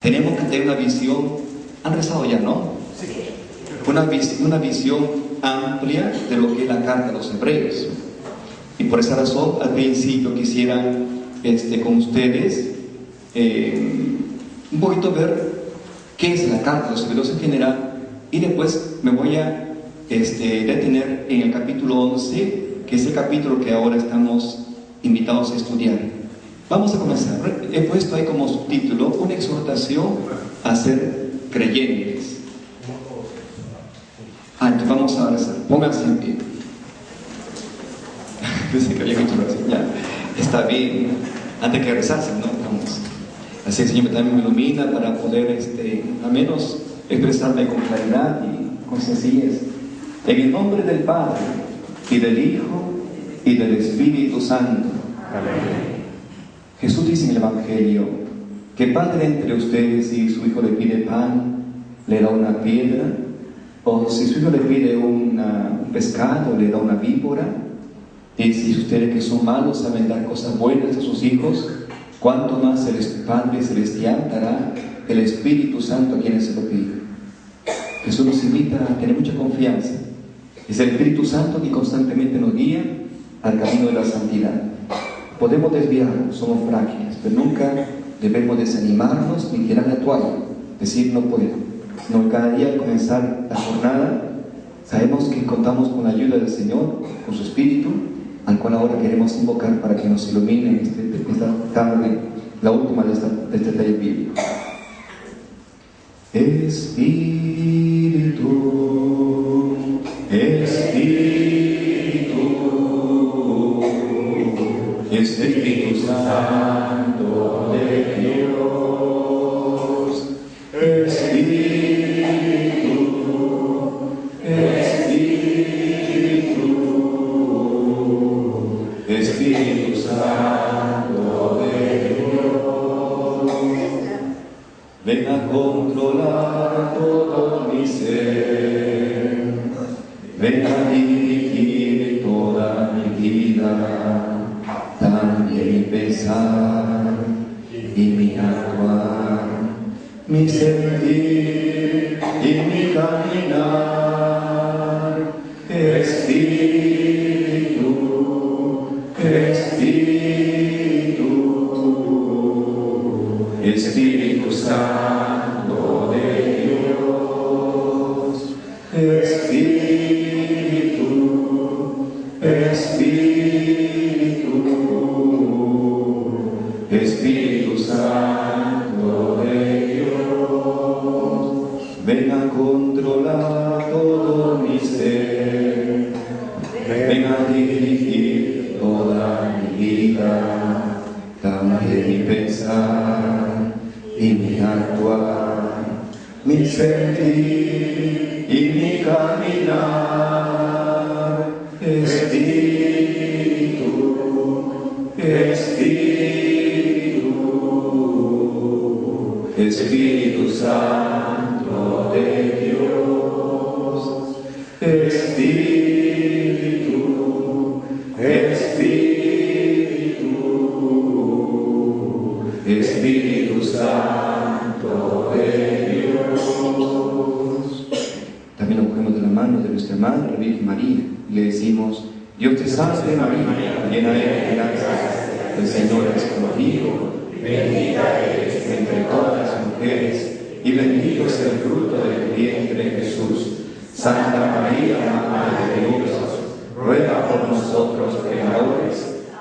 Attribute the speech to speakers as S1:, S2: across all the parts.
S1: Tenemos que tener una visión. ¿Han rezado ya, no?
S2: Sí.
S1: Una visión amplia de lo que es la carta a los hebreos. Y por esa razón, al principio quisiera con ustedes un poquito ver qué es la carta a los hebreos en general, y después me voy a detener en el capítulo 11, que es el capítulo que ahora estamos invitados a estudiar. Vamos a comenzar. He puesto ahí como subtítulo una exhortación a ser creyentes. Entonces vamos a rezar. Pónganse en pie. Pensé que había hecho así. Ya, está bien. Antes que rezarse, ¿no? Vamos. Así el Señor también me ilumina para poder, al menos, expresarme con claridad y con sencillez. En el nombre del Padre, y del Hijo, y del Espíritu Santo. Amén. Jesús dice en el Evangelio: ¿qué padre entre ustedes, si su hijo le pide pan, le da una piedra? O si su hijo le pide un pescado, le da una víbora? Y si ustedes, que son malos, saben dar cosas buenas a sus hijos, ¿cuánto más el Padre Celestial dará el Espíritu Santo a quienes se lo piden? Jesús nos invita a tener mucha confianza. Es el Espíritu Santo que constantemente nos guía al camino de la santidad. Podemos desviarnos, somos frágiles, pero nunca debemos desanimarnos ni tirar la toalla, decir no puedo. No, cada día al comenzar la jornada sabemos que contamos con la ayuda del Señor, con su Espíritu, al cual ahora queremos invocar para que nos ilumine esta tarde, la última de este taller bíblico. Espíritu, Espíritu, Espíritu Santo de Dios, Espíritu, Espíritu, Espíritu Santo de Dios, ven a controlar todo mi ser, ven a dirigir toda mi vida, también mi pensar y mi actuar, mi sentir y mi caminar. Espíritu, Espíritu, Espíritu Santo de Dios, Espíritu, Espíritu, Espíritu Santo de Dios, ven a controlar todo mi ser, ven a dirigir toda mi vida, también mi pensar y mi actuar, mi sentir y mi caminar. Espíritu, Espíritu, Espíritu Santo de Dios, Espíritu, Espíritu, Espíritu Santo de Dios. También nos cogemos de la mano de nuestra Madre, la Virgen María, y le decimos: Dios te salve María, llena eres de gracia, el Señor es contigo, bendita eres entre todas las mujeres, y bendito es el fruto de tu vientre Jesús. Santa María, Madre de Dios, ruega por nosotros pecadores,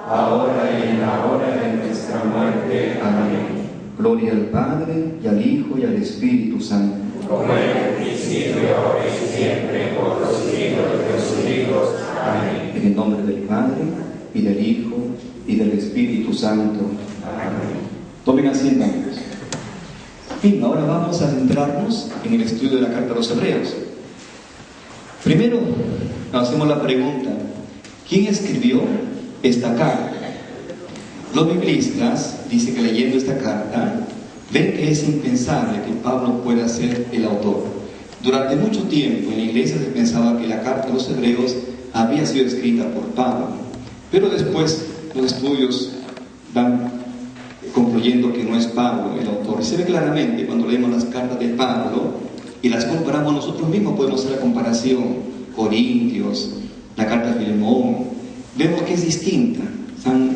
S1: ahora y en la hora de nuestra muerte. Amén. Gloria al Padre, y al Hijo, y al Espíritu Santo.
S2: Como en el principio, ahora y siempre, por los siglos de los siglos. Amén.
S1: En el nombre del Padre, y del Hijo, y del Espíritu Santo.
S2: Amén.
S1: Tomen asiento, amigos. Bien, ahora vamos a adentrarnos en el estudio de la carta a los Hebreos. Primero, nos hacemos la pregunta: ¿quién escribió esta carta? Los biblistas dicen que leyendo esta carta ven que es impensable que Pablo pueda ser el autor. Durante mucho tiempo en la iglesia se pensaba que la carta a los Hebreos había sido escrita por Pablo, pero después los estudios van concluyendo concluyendo que no es Pablo el autor. Y se ve claramente cuando leemos las cartas de Pablo y las comparamos nosotros mismos, podemos hacer la comparación. Corintios, la carta de Filemón, vemos que es distinta.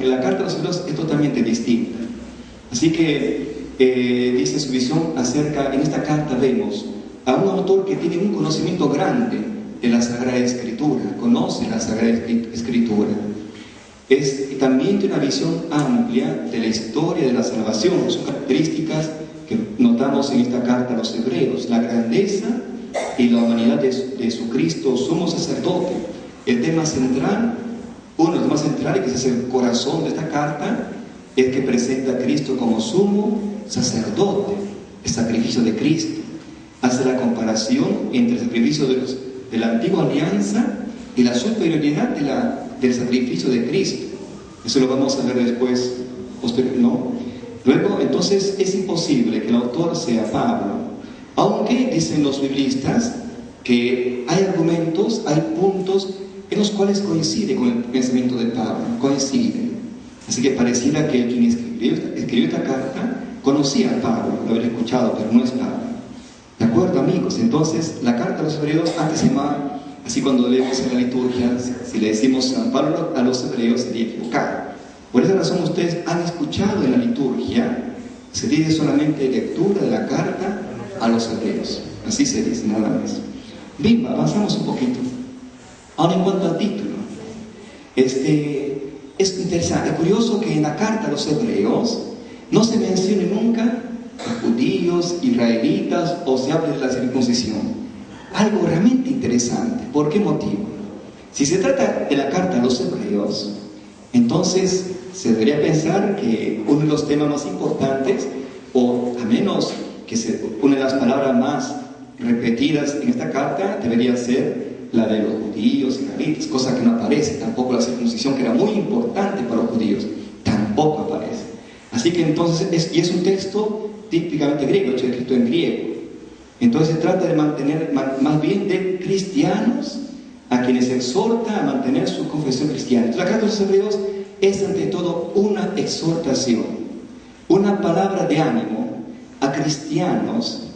S1: La carta de los Hebreos es totalmente distinta. Así que dice su visión acerca, en esta carta vemos a un autor que tiene un conocimiento grande de la Sagrada Escritura, conoce la Sagrada Escritura. También tiene una visión amplia de la historia de la salvación. Son características que notamos en esta carta a los Hebreos: la grandeza y la humanidad de Jesucristo, sumo sacerdote. El tema central, uno de los más centrales, que es el corazón de esta carta, es que presenta a Cristo como sumo sacerdote, el sacrificio de Cristo. Hace la comparación entre el sacrificio de la antigua alianza y la superioridad del sacrificio de Cristo. Eso lo vamos a ver después, ¿no? Luego, entonces, es imposible que el autor sea Pablo, aunque dicen los biblistas que hay argumentos, hay puntos en los cuales coincide con el pensamiento de Pablo, coinciden. Así que pareciera que quien escribió esta carta conocía a Pablo, lo habría escuchado, pero no es Pablo. ¿De acuerdo, amigos? Entonces, la carta a los Hebreos antes se llamaba, así cuando leemos en la liturgia, si le decimos San Pablo a los Hebreos, sería equivocado. Por esa razón ustedes han escuchado en la liturgia, se dice solamente lectura de la carta a los Hebreos. Así se dice, nada más. Bien, avanzamos un poquito. Ahora, en cuanto al título, es interesante, es curioso que en la carta a los Hebreos no se mencione nunca a judíos, israelitas, o se hable de la circuncisión. Algo realmente interesante. ¿Por qué motivo? Si se trata de la carta a los Hebreos, entonces se debería pensar que uno de los temas más importantes, o a menos que una de las palabras más repetidas en esta carta, debería ser la de los judíos, israelitas, cosa que no aparece. Tampoco la circuncisión, que era muy importante para los judíos, tampoco aparece. Así que entonces, es un texto típicamente griego, hecho escrito en griego. Entonces se trata de mantener, más bien de cristianos, a quienes exhorta a mantener su confesión cristiana. Entonces, la carta de los Hebreos es ante todo una exhortación, una palabra de ánimo a cristianos,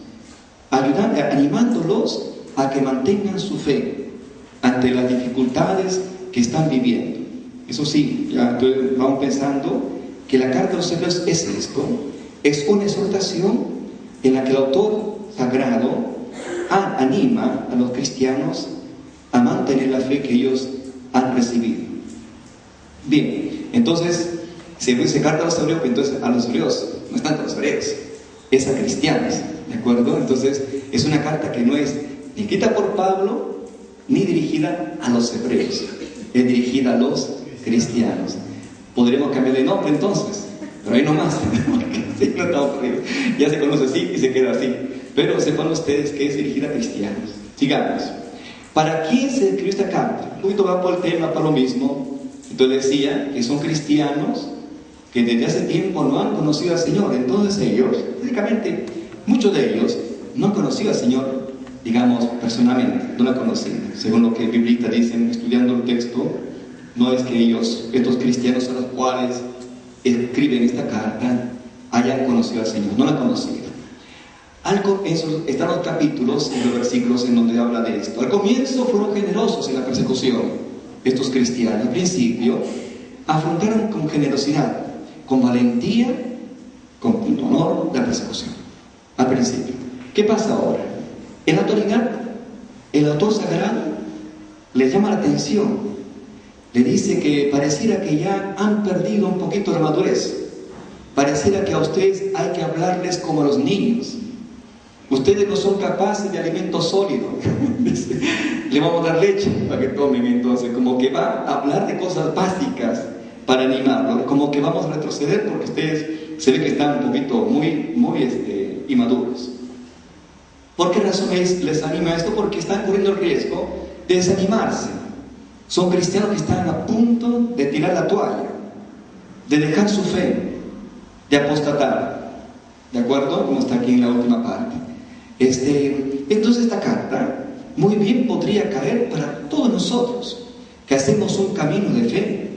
S1: animándolos a que mantengan su fe ante las dificultades que están viviendo. Eso sí, ya vamos pensando que la carta de los Hebreos es esto, es una exhortación en la que el autor sagrado anima a los cristianos a mantener la fe que ellos han recibido. Bien, entonces, si se carta a los Hebreos, entonces a los Hebreos no es tanto a los Hebreos, es a cristianos, ¿de acuerdo? Entonces, es una carta que no es ni escrita por Pablo, ni dirigida a los Hebreos, es dirigida a los cristianos. Podremos cambiar de nombre entonces, pero ahí nomás, porque si no estamos perdidos. Ya se conoce así y se queda así. Pero sepan ustedes que es dirigida a cristianos. Sigamos. ¿Para quién se escribió esta carta? Un poquito va por el tema, para lo mismo. Entonces decía que son cristianos que desde hace tiempo no han conocido al Señor. Entonces ellos, básicamente, muchos de ellos no han conocido al Señor, digamos, personalmente, no lo han conocido. Según lo que los biblistas dicen, estudiando el texto, no es que ellos, estos cristianos a los cuales escriben esta carta, hayan conocido al Señor, no lo han conocido. Están los capítulos y los versículos en donde habla de esto. Al comienzo fueron generosos en la persecución. Estos cristianos, al principio, afrontaron con generosidad, con valentía, con honor la persecución. Al principio. ¿Qué pasa ahora? En la actualidad, el autor sagrado les llama la atención. Le dice que pareciera que ya han perdido un poquito la madurez. Pareciera que a ustedes hay que hablarles como a los niños. Ustedes no son capaces de alimento sólido. Le vamos a dar leche para que tomen. Entonces, como que va a hablar de cosas básicas para animarlos, como que vamos a retroceder porque ustedes se ve que están un poquito muy inmaduros. ¿Por qué razón les anima esto? Porque están corriendo el riesgo de desanimarse. Son cristianos que están a punto de tirar la toalla, de dejar su fe, de apostatar. ¿De acuerdo? Como está aquí en la última parte. Entonces esta carta muy bien podría caer para todos nosotros que hacemos un camino de fe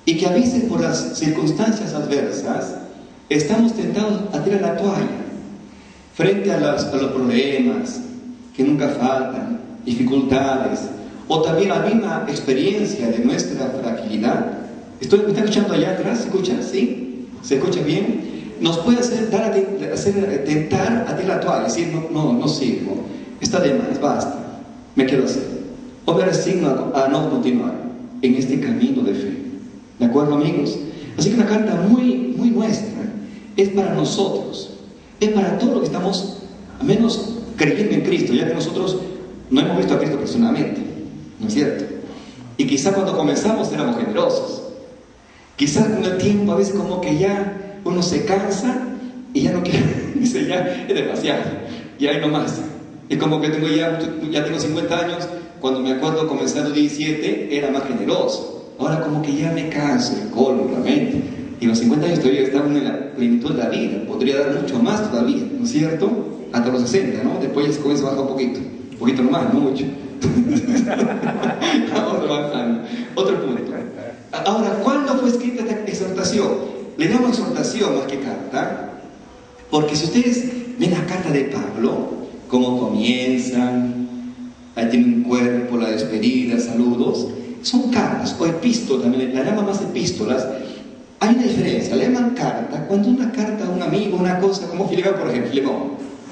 S1: y que a veces por las circunstancias adversas estamos tentados a tirar la toalla frente a los problemas que nunca faltan, dificultades, o también la misma experiencia de nuestra fragilidad. ¿Me están escuchando allá atrás? ¿Se escucha? ¿Sí? ¿Se escucha bien? Nos puede hacer tentar a tirar la toalla, decir, no sirvo, está de más, basta, me quedo así. O me resigno a no continuar en este camino de fe. ¿De acuerdo, amigos? Así que una carta muy, muy nuestra, es para nosotros, es para todos los que estamos, al menos, creyendo en Cristo, ya que nosotros no hemos visto a Cristo personalmente, ¿no es cierto? Y quizás cuando comenzamos éramos generosos. Quizás con el tiempo a veces como que ya uno se cansa y ya no quiere, dice ya es demasiado, ya hay no más. Es como que ya tengo 50 años, cuando me acuerdo comenzando 17 era más generoso. Ahora como que ya me canso, el colmo, la mente. Y los 50 años todavía estamos en la plenitud de la vida, podría dar mucho más todavía, ¿no es cierto? Hasta los 60, ¿no? Después ya se comienza a bajar un poquito nomás, no mucho. Vamos avanzando. Otro punto. Ahora, ¿cuándo fue escrita esta exhortación? Le damos exhortación más que carta, porque si ustedes ven la carta de Pablo, cómo comienzan, ahí tiene un cuerpo, la despedida, saludos, son cartas o epístolas, también la llaman más epístolas. Hay una diferencia, le llaman carta cuando una carta a un amigo, una cosa, como Filemón, por ejemplo, Filemón,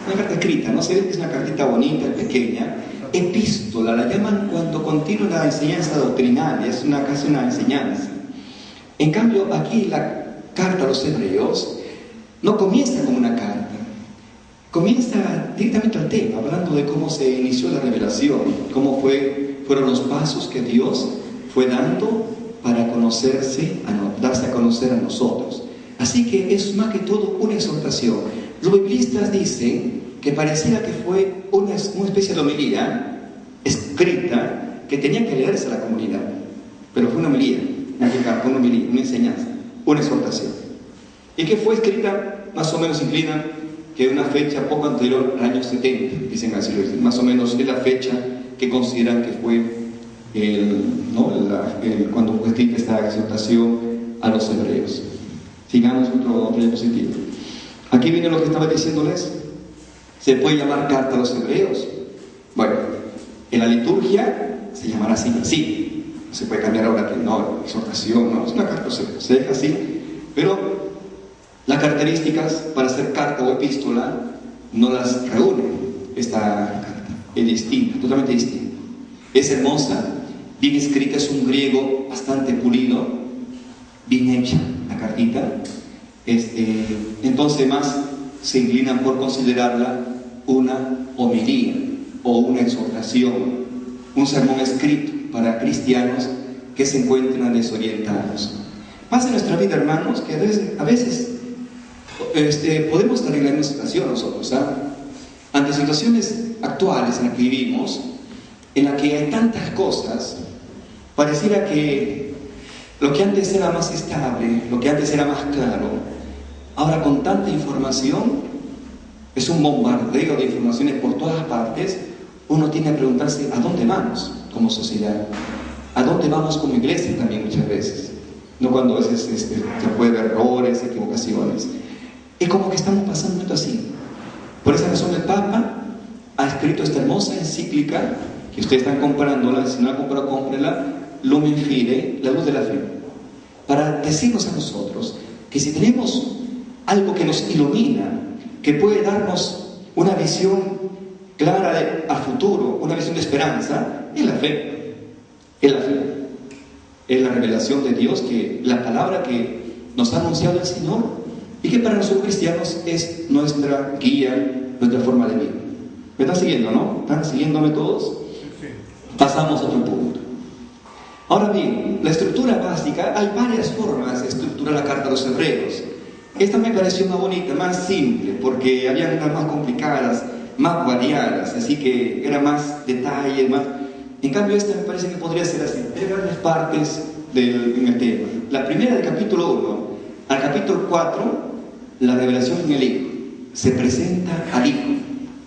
S1: una carta escrita, no se ve que es una cartita bonita, pequeña. Epístola la llaman cuando continúa la enseñanza doctrinaria, es casi una enseñanza. En cambio, aquí la carta a los hebreos no comienza como una carta, comienza directamente al tema, hablando de cómo se inició la revelación, cómo fueron los pasos que Dios fue dando para darse a conocer a nosotros. Así que es más que todo una exhortación. Los biblistas dicen que pareciera que fue una especie de homilía escrita que tenía que leerse a la comunidad, pero fue una homilía, una enseñanza, una exhortación, y que fue escrita más o menos inclina que una fecha poco anterior al año 70, dicen así, más o menos es la fecha que consideran que fue cuando fue escrita esta exhortación a los hebreos. Sigamos otro diapositivo. Aquí viene lo que estaba diciéndoles. ¿Se puede llamar carta a los hebreos? Bueno, en la liturgia se llamará así, sí. No se puede cambiar ahora que no, exhortación, no, es una carta, se deja así. Pero las características para ser carta o epístola no las reúnen. Esta carta es distinta, totalmente distinta. Es hermosa, bien escrita, es un griego bastante pulido, bien hecha la cartita. Entonces más se inclinan por considerarla una homilía o una exhortación, un sermón escrito para cristianos que se encuentran desorientados. Pasa en nuestra vida, hermanos, que a veces podemos estar en la misma situación nosotros, ante situaciones actuales en las que vivimos, en las que hay tantas cosas, pareciera que lo que antes era más estable, lo que antes era más claro, ahora con tanta información, es un bombardeo de informaciones por todas partes. Uno tiene que preguntarse ¿a dónde vamos como sociedad? ¿A dónde vamos como iglesia también muchas veces? No, cuando a veces se puede ver errores, equivocaciones. Es como que estamos pasando esto así. Por esa razón el Papa ha escrito esta hermosa encíclica, que ustedes están comprándola, si no la comprado, cómprenla, Lumen Fidei, la luz de la fe, para decirnos a nosotros que si tenemos algo que nos ilumina, que puede darnos una visión clara al futuro, una visión de esperanza, es la fe. Es la fe. Es la revelación de Dios, que la palabra que nos ha anunciado el Señor y que para nosotros cristianos es nuestra guía, nuestra forma de vida. ¿Me están siguiendo, no? ¿Están siguiéndome todos? Pasamos a otro punto. Ahora bien, la estructura básica, hay varias formas de estructurar la carta a los hebreos. Esta me pareció más bonita, más simple, porque había unas más complicadas, más variadas, así que era más detalle, más... En cambio, esta me parece que podría ser así. Hay varias partes en el tema. La primera, del capítulo 1 al capítulo 4, la revelación en el Hijo. Se presenta al Hijo,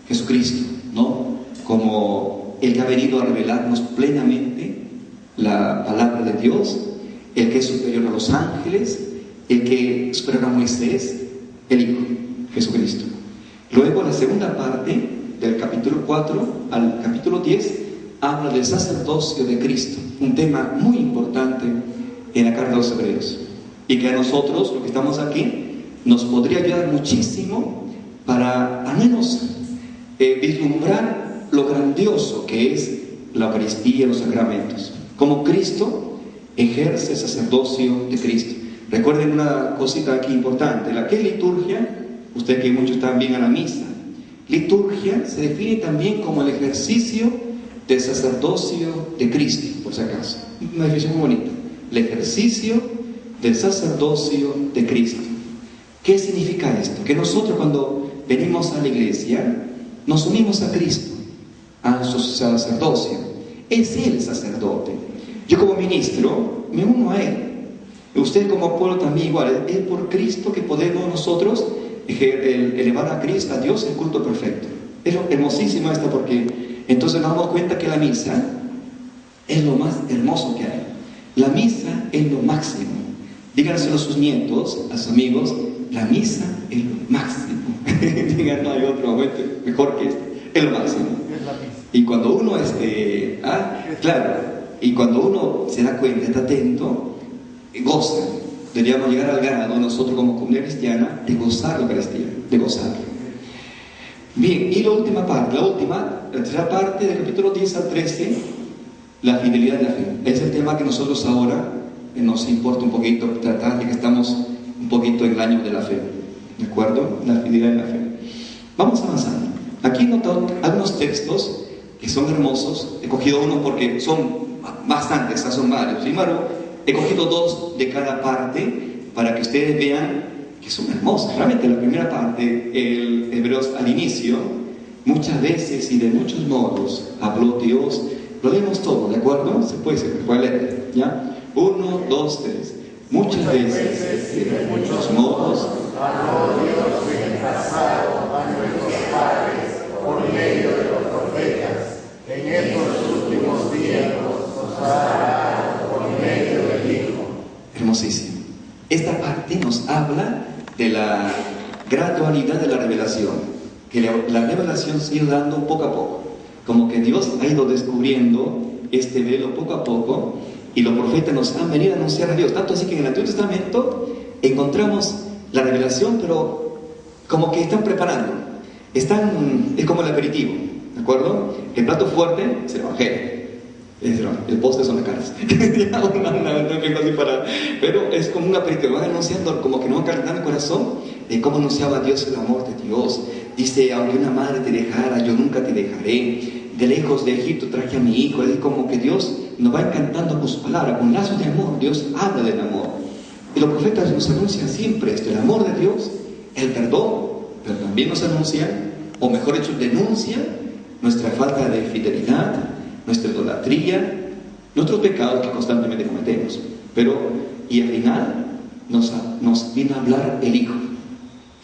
S1: Jesucristo, ¿no? Como el que ha venido a revelarnos plenamente la palabra de Dios, el que es superior a los ángeles, el que superior a Moisés, el Hijo, Jesucristo. Luego la segunda parte, del capítulo 4 al capítulo 10, habla del sacerdocio de Cristo, un tema muy importante en la carta de los Hebreos, y que a nosotros, los que estamos aquí, nos podría ayudar muchísimo para al menos vislumbrar lo grandioso que es la Eucaristía y los sacramentos, como Cristo ejerce el sacerdocio de Cristo. Recuerden una cosita aquí importante, la que es liturgia. Ustedes que muchos están bien a la misa, liturgia se define también como el ejercicio del sacerdocio de Cristo, por si acaso. Una definición muy bonita, el ejercicio del sacerdocio de Cristo. ¿Qué significa esto? Que nosotros cuando venimos a la iglesia nos unimos a Cristo, a su sacerdocio. Es Él sacerdote. Yo como ministro me uno a Él. Usted como pueblo también igual. Es por Cristo que podemos nosotros elevar a Cristo, a Dios, el culto perfecto. Es hermosísimo esto, porque entonces nos damos cuenta que la misa es lo más hermoso que hay. La misa es lo máximo. Díganselo a sus nietos, a sus amigos, la misa es lo máximo. Digan, no hay otro momento mejor que este. Es lo máximo. Y cuando uno claro, y cuando uno se da cuenta, está atento, goza. Deberíamos llegar al grado, nosotros como comunidad cristiana, de gozar la Eucaristía, de gozar. Bien, y la última parte, la tercera parte del capítulo 10 al 13, la fidelidad de la fe. Es el tema que nosotros ahora nos importa un poquito tratar, de que estamos un poquito en el año de la fe. ¿De acuerdo? La fidelidad de la fe. Vamos avanzando. Aquí he notado algunos textos que son hermosos. He cogido uno porque son bastantes, son varios. Primero, he cogido dos de cada parte para que ustedes vean que son hermosos. Realmente la primera parte, el Hebreos al inicio, muchas veces y de muchos modos habló Dios. Lo leemos todo, ¿de acuerdo? Se puede leer, ¿ya? 1, 2, 3. Muchas veces y de muchos modos
S2: habló Dios en el pasado a nuestros padres por medio de los profetas. En estos últimos tiempos nos ha hablado por medio del Hijo.
S1: Hermosísimo. Esta parte nos habla de la gradualidad de la revelación, que la revelación se ha ido dando poco a poco, como que Dios ha ido descubriendo este velo poco a poco, y los profetas nos han venido a anunciar a Dios, tanto así que en el Antiguo Testamento encontramos la revelación, pero como que están preparando, es como el aperitivo, ¿de acuerdo? El plato fuerte es el Evangelio. El postre son las caras. Pero es como un aperitivo, van anunciando, como que nos van calentando el corazón de cómo anunciaba Dios el amor de Dios. Dice, aunque una madre te dejara, yo nunca te dejaré. De lejos de Egipto traje a mi hijo. Es como que Dios nos va encantando con su palabra, con lazos de amor. Dios habla del amor. Y los profetas nos anuncian siempre esto, el amor de Dios, el perdón, pero también nos anuncian, o mejor dicho, denuncian nuestra falta de fidelidad, nuestra idolatría, nuestros pecados que constantemente cometemos. Y al final nos viene a hablar el Hijo.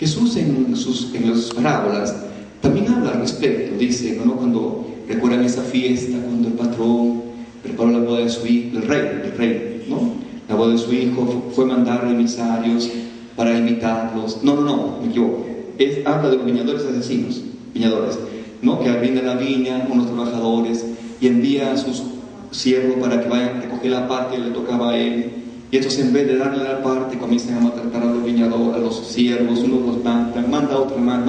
S1: Jesús en las parábolas también habla al respecto. Dice, ¿no? Cuando recuerdan esa fiesta, cuando el patrón preparó la boda de su hijo, el rey, ¿no? La boda de su hijo, fue mandar emisarios para invitarlos. No, me equivoco. Habla de los viñadores asesinos, ¿no? Que arriendan la viña, unos trabajadores, y envía a sus siervos para que vayan a recoger la parte que le tocaba a él. Y estos, en vez de darle la parte, comienzan a maltratar a los viñadores, a los siervos. Uno los manda a otro más,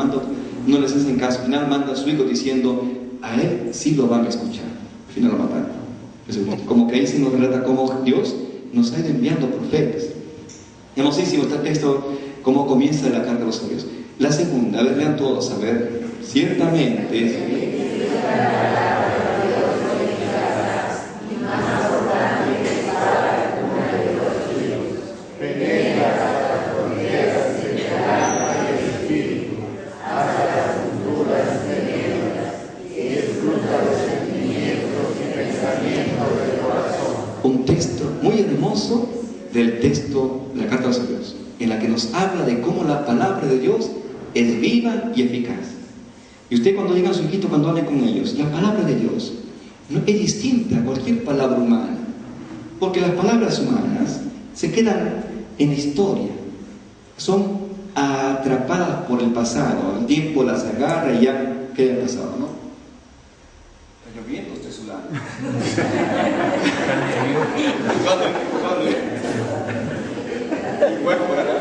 S1: no les hacen caso. Al final manda a su hijo diciendo, a él sí lo van a escuchar. Al final lo mataron. Como que ahí se nos relata cómo Dios nos ha ido enviando profetas. Hermosísimo está el texto, cómo comienza la carta de los Hebreos. La segunda, a ver, vean todos, a ver. Ciertamente un texto muy hermoso del texto de la carta de los Hebreos, en la que nos habla de cómo la palabra de Dios es viva y eficaz. Y usted, cuando diga a su hijito, cuando hable con ellos, la palabra de Dios no es distinta a cualquier palabra humana, porque las palabras humanas se quedan en la historia, son atrapadas por el pasado. El tiempo las agarra y ya queda el pasado, ¿no? Está lloviendo, estoy sudando. Y bueno, por acá.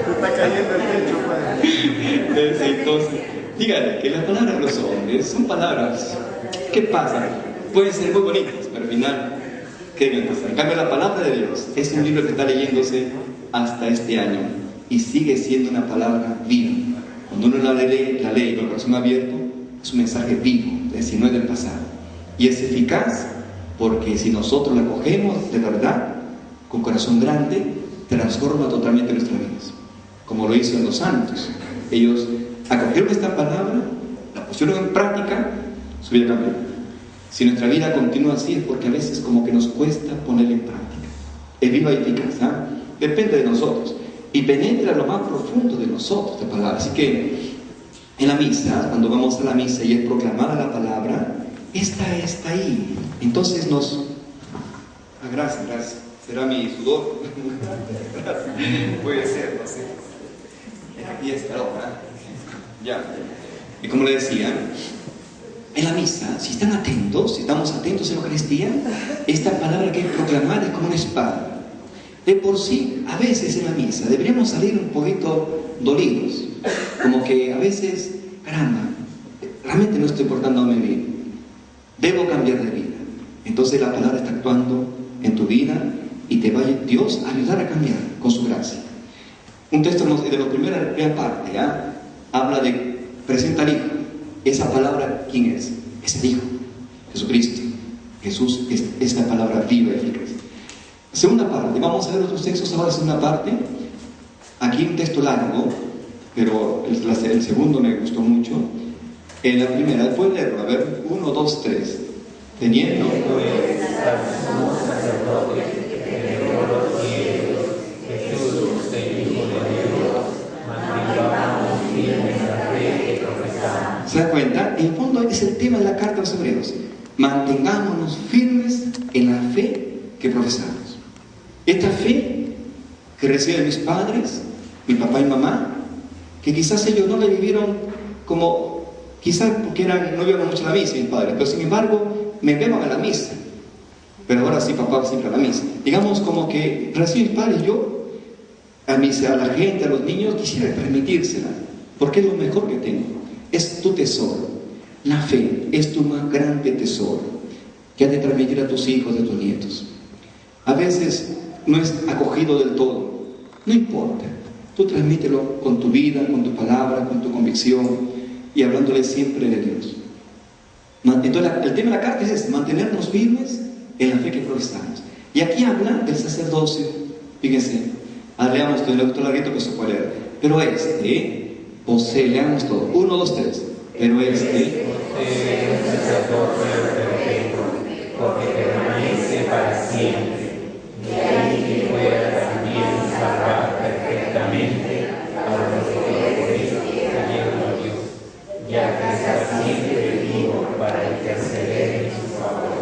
S2: Está cayendo el techo, padre.
S1: Entonces, dígale que las palabras de los hombres son palabras. ¿Qué pasa? Pueden ser muy bonitas, pero al final, ¿qué deben pasar? En cambio, la palabra de Dios es un libro que está leyéndose hasta este año y sigue siendo una palabra viva. Cuando uno la lee con el corazón abierto, es un mensaje vivo, es decir, no es del pasado. Y es eficaz porque si nosotros la cogemos de verdad, con corazón grande, transforma totalmente nuestras vidas. Como lo hizo en los santos. Ellos acogieron esta palabra, la pusieron en práctica, su vida cambió. Si nuestra vida continúa así es porque a veces como que nos cuesta ponerla en práctica. Es viva y eficaz, ¿eh? Depende de nosotros. Y penetra lo más profundo de nosotros, esta palabra. Así que en la misa, cuando vamos a la misa y es proclamada la palabra, esta está ahí. Entonces nos... gracias. Será mi sudor. Puede ser, no sé. Aquí está ahora. Ya. Y como le decía, en la misa, si están atentos, si estamos atentos en la Eucaristía, esta palabra que es proclamada es como una espada. De por sí, a veces en la misa deberíamos salir un poquito dolidos, como que a veces, caramba, realmente no estoy portándome bien, debo cambiar de vida. Entonces la palabra está actuando en tu vida y te va Dios a ayudar a cambiar con su gracia. Un texto de la primera parte, ¿eh? Habla de presenta al Hijo. Esa palabra, ¿quién es? Es el Hijo, Jesucristo. Jesús es la palabra viva y eficaz. Segunda parte, vamos a ver otros textos ahora, segunda parte. Aquí un texto largo, pero el segundo me gustó mucho. En la primera, pueden leerlo, a ver, 1, 2, 3. Teniendo ¿se da cuenta? En el fondo es el tema de la carta a los Hebreos. Mantengámonos firmes en la fe que profesamos. Esta fe que reciben mis padres, mi papá y mamá, que quizás ellos no la vivieron como, quizás porque no iban mucho a la misa mis padres, pero sin embargo me llevan a la misa. Pero ahora sí, papá va siempre a la misa. Digamos como que reciben mis padres, yo a misa, a la gente, a los niños, quisiera permitírsela, porque es lo mejor que tengo. Es tu tesoro. La fe es tu más grande tesoro que has de transmitir a tus hijos y a tus nietos. A veces no es acogido del todo, no importa, tú transmítelo con tu vida, con tu palabra, con tu convicción y hablándole siempre de Dios. Entonces el tema de la carta es mantenernos firmes en la fe que profesamos. Y aquí habla del sacerdocio. Fíjense, leamos todo el otro larguito que se puede leer. Pero posee, leamos todo, 1, 2, 3. Pero posee un sacerdocio perpetuo, porque permanece para siempre. De ahí que pueda también salvar perfectamente a los que por eso cayeron a Dios, ya que está siempre vivo para interceder en su favor.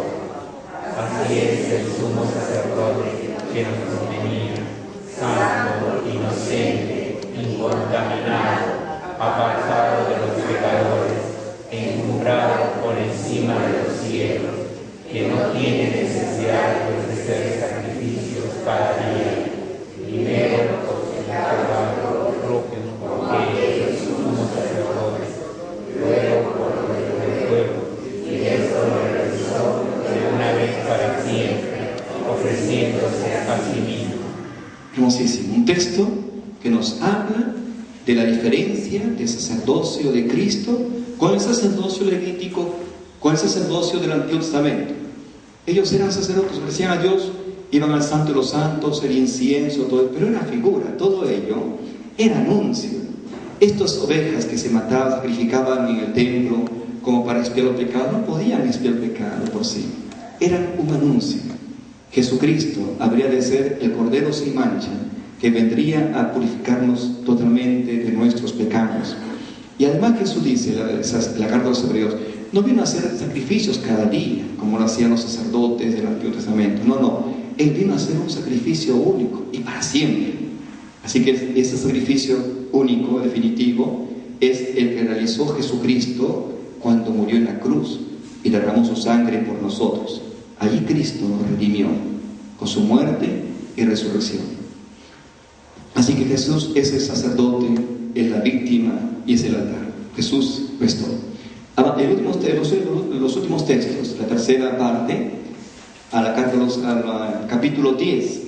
S1: Así es el sumo sacerdote que nos sostenía, santo, inocente, incontaminado, apartado de los pecadores, encumbrado por encima de los cielos, que no tiene necesidad de ofrecer sacrificios cada día, primero por su pecado propio, porque ellos somos sacerdotes, luego por los del pueblo, y esto lo realizó de una vez para siempre, ofreciéndose a sí mismo. Hermosísimo, un texto que nos habla de la diferencia del sacerdocio de Cristo con el sacerdocio levítico, con el sacerdocio del Antiguo Testamento. Ellos eran sacerdotes, ofrecían a Dios, iban al Santo de los Santos, el incienso, todo, pero era figura, todo ello era anuncio. Estas ovejas que se mataban, sacrificaban en el templo como para expiar los pecados, no podían expiar el pecado por sí, eran un anuncio. Jesucristo habría de ser el Cordero sin mancha, que vendría a purificarnos totalmente de nuestros pecados. Y además Jesús dice en la carta a los Hebreos, no vino a hacer sacrificios cada día, como lo hacían los sacerdotes del Antiguo Testamento. No, Él vino a hacer un sacrificio único y para siempre. Así que ese sacrificio único, definitivo, es el que realizó Jesucristo cuando murió en la cruz y derramó su sangre por nosotros. Allí Cristo nos redimió con su muerte y resurrección. Así que Jesús es el sacerdote, es la víctima y es el altar. Jesús restó. Los últimos textos, la tercera parte, a la carta al capítulo 10,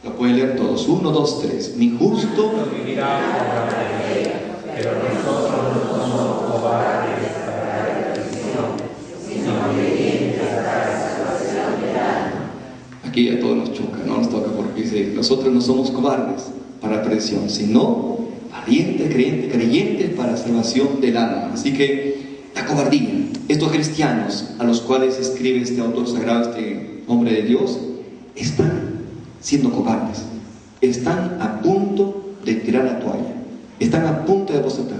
S1: lo pueden leer todos. 1, 2, 3. Mi justo
S3: vivirá por la ley, pero nosotros no somos cobardes para la perdición, sino obedientes para la salvación del alma.
S1: Aquí a todos nos choca, no nos toca, porque dice, nosotros no somos cobardes para la perdición, sino valientes, creyentes para la salvación del alma. Así que la cobardía, estos cristianos a los cuales escribe este autor sagrado, este hombre de Dios, están siendo cobardes, están a punto de tirar la toalla, están a punto de apostatar.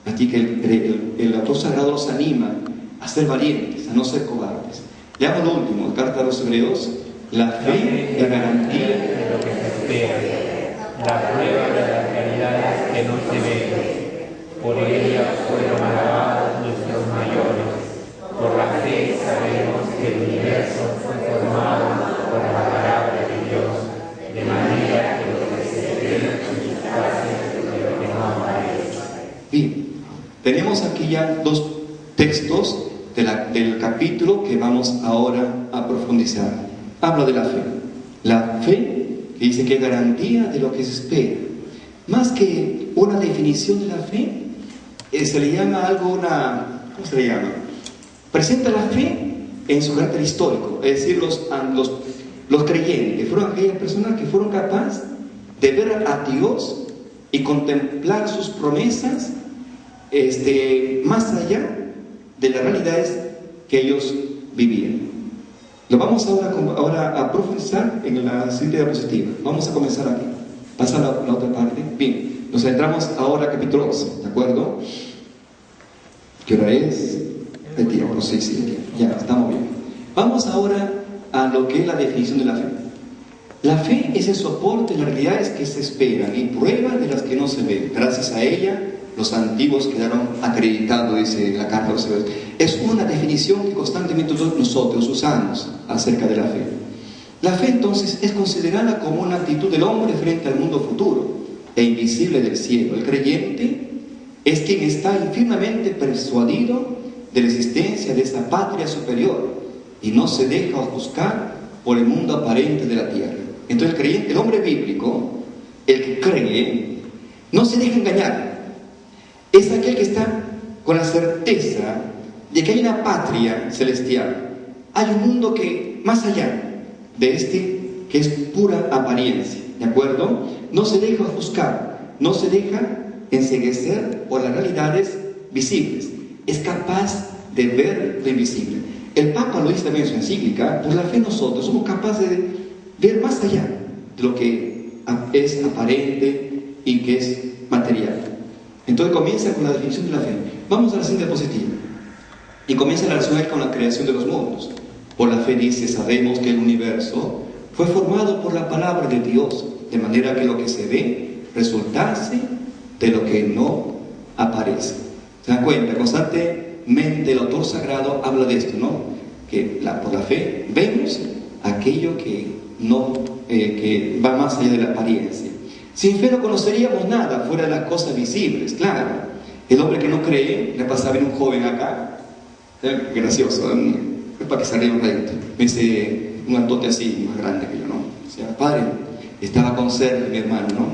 S1: Así que el autor sagrado los anima a ser valientes, a no ser cobardes. Leamos lo último, carta a los Hebreos. La fe es garantía
S3: de lo que se espera, la prueba de las realidades que no se ven. Por ella fueron alabados nuestros mayores. Por la fe sabemos que el universo fue formado por la palabra de Dios, de manera que lo que se ve es fácil de lo que no aparece.
S1: Bien, tenemos aquí ya dos textos del capítulo que vamos ahora a profundizar. Habla de la fe. La fe, que dice que es garantía de lo que se espera. Más que una definición de la fe, se le llama algo ¿cómo se le llama? Presenta la fe en su carácter histórico. Es decir, los creyentes fueron aquellas personas que fueron capaces de ver a Dios y contemplar sus promesas más allá de las realidades que ellos vivían. Lo vamos ahora a profundizar en la siguiente diapositiva. Vamos a comenzar aquí. Pasa la otra parte. Bien, nos centramos ahora al capítulo 11, ¿de acuerdo? ¿Qué hora es? El tiempo, sí, el tiempo. Ya, estamos bien. Vamos ahora a lo que es la definición de la fe. La fe es el soporte de las realidades que se esperan y prueba de las que no se ven. Gracias a ella, los antiguos quedaron acreditados, dice la carta de los Hebreos. Es una definición que constantemente nosotros usamos acerca de la fe. La fe entonces es considerada como una actitud del hombre frente al mundo futuro e invisible del cielo. El creyente es quien está firmemente persuadido de la existencia de esa patria superior y no se deja ofuscar por el mundo aparente de la tierra. Entonces el creyente, el hombre bíblico, el que cree, no se deja engañar. Es aquel que está con la certeza de que hay una patria celestial. Hay un mundo que, más allá de que es pura apariencia, ¿de acuerdo? No se deja ofuscar, no se deja enceguecer por las realidades visibles. Es capaz de ver lo invisible. El Papa lo dice también en su encíclica: por la fe nosotros somos capaces de ver más allá de lo que es aparente y que es material. Entonces comienza con la definición de la fe. Vamos a la siguiente diapositiva. Y comienza la relación con la creación de los mundos. Por la fe dice, sabemos que el universo fue formado por la palabra de Dios, de manera que lo que se ve resultase de lo que no aparece. ¿Se dan cuenta? Constantemente el autor sagrado habla de esto, ¿no? Que por la fe vemos aquello que va más allá de la apariencia. Sin fe no conoceríamos nada fuera de las cosas visibles, claro. El hombre que no cree, le pasaba a ver un joven acá, gracioso, es para que se ría un ratito. Me dice un atote así, más grande que yo, ¿no? O sea, padre, estaba con Sergio, mi hermano, ¿no?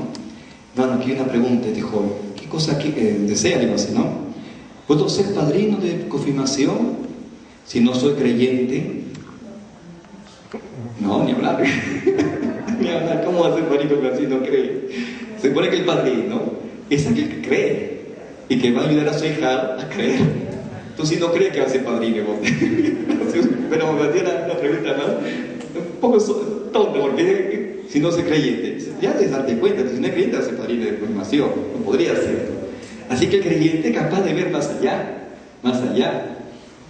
S1: Hermano, aquí hay una pregunta de este joven. ¿Qué cosa desea? Digo así, ¿no? ¿Puedo ser padrino de confirmación si no soy creyente? No, ni hablar. Ni hablar. ¿Cómo va a ser padrino si no cree? Se supone que el padrino es aquel que cree y que va a ayudar a su hija a creer. Tú si no crees que va a ser padrino. Pero me hacía una pregunta, ¿no? Un poco tonto, porque si no se creyente, ya debes darte cuenta, si no es creyente va a ser padrino de confirmación. No podría ser. Así que el creyente es capaz de ver más allá. Más allá.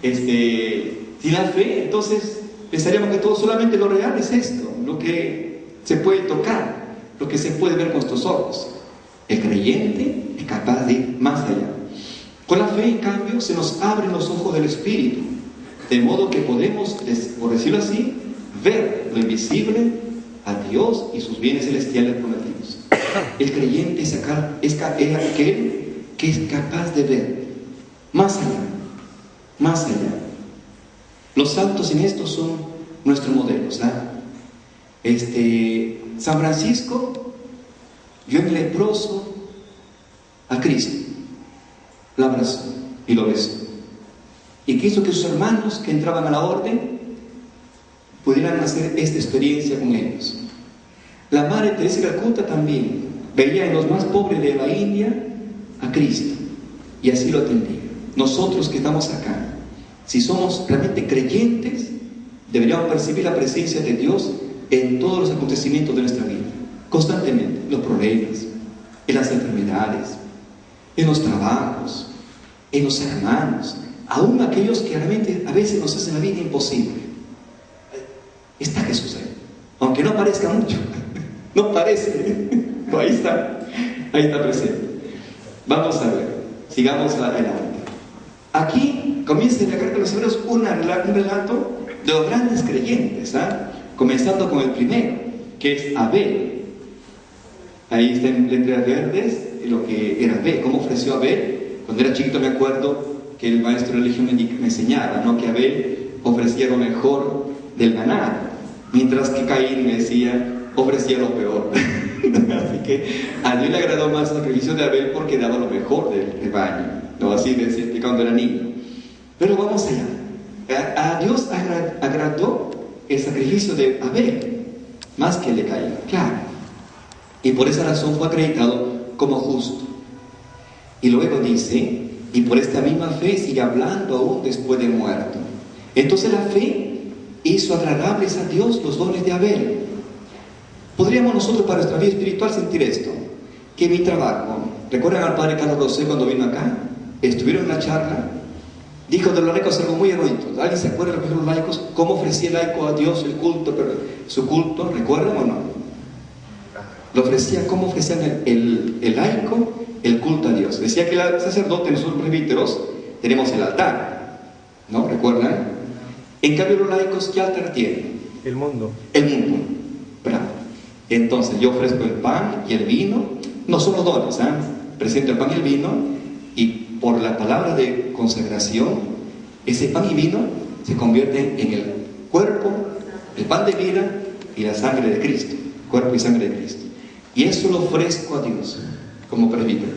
S1: Sin la fe, entonces pensaríamos que todo solamente lo real es esto, lo que se puede tocar. lo que se puede ver con estos ojos. El creyente es capaz de ir más allá. Con la fe, en cambio, se nos abren los ojos del Espíritu, de modo que podemos, por decirlo así, ver lo invisible, a Dios y sus bienes celestiales prometidos. El creyente es aquel que es capaz de ver más allá, más allá. Los santos en esto son nuestros modelos. San Francisco vio en el leproso a Cristo, lo abrazó y lo besó, y quiso que sus hermanos que entraban a la orden pudieran hacer esta experiencia con ellos. La Madre Teresa de Calcuta también veía en los más pobres de la India a Cristo y así lo atendía. Nosotros que estamos acá, si somos realmente creyentes, deberíamos percibir la presencia de Dios en todos los acontecimientos de nuestra vida, constantemente, los problemas, en las enfermedades, en los trabajos, en los hermanos, aún aquellos que realmente a veces nos hacen la vida imposible. Está Jesús ahí, aunque no parezca mucho, no parece, pero ahí está presente. Vamos a ver, sigamos adelante. Aquí comienza en la carta de los Hebreos un relato de los grandes creyentes, comenzando con el primero, que es Abel. Ahí está en letras verdes lo que era Abel, cómo ofreció Abel. Cuando era chiquito me acuerdo que el maestro de religión me enseñaba, ¿no?, que Abel ofrecía lo mejor del ganado, mientras que Caín me decía, ofrecía lo peor. Así que a Dios le agradó más el sacrificio de Abel porque daba lo mejor del rebaño, ¿no? Así decía cuando era niño. Pero vamos allá. A Dios agradó el sacrificio de Abel más que el de Caín, claro. Y por esa razón fue acreditado como justo. Y luego dice, y por esta misma fe sigue hablando aún después de muerto. Entonces la fe hizo agradables a Dios los dones de Abel. ¿Podríamos nosotros para nuestra vida espiritual sentir esto? Que mi trabajo, ¿recuerdan al padre Carlos Rosé cuando vino acá? Estuvieron en la charla, dijo de los laicos algo muy bonito. ¿Alguien se acuerda de los laicos? ¿Cómo ofrecía el laico a Dios el culto, su culto? ¿Recuerdan o no? Lo ofrecía, ¿cómo ofrecían el laico el culto a Dios? Decía que el sacerdote, nosotros presbíteros, tenemos el altar, ¿no? ¿Recuerdan? En cambio los laicos, ¿qué altar tienen?
S3: El mundo.
S1: El mundo, bravo. Entonces yo ofrezco el pan y el vino, no son los dones, presento el pan y el vino, y por la palabra de consagración, ese pan y vino se convierten en el cuerpo, el pan de vida y la sangre de Cristo, cuerpo y sangre de Cristo. Y eso lo ofrezco a Dios como presbítero,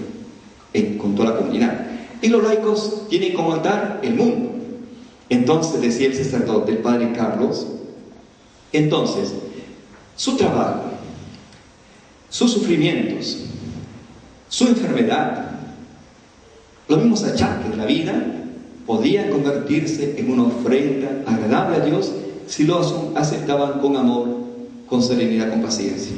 S1: con toda la comunidad. Y los laicos tienen como altar el mundo. Entonces decía el sacerdote, el padre Carlos, entonces su trabajo, sus sufrimientos, su enfermedad, los mismos achaques de la vida podían convertirse en una ofrenda agradable a Dios si lo aceptaban con amor, con serenidad, con paciencia.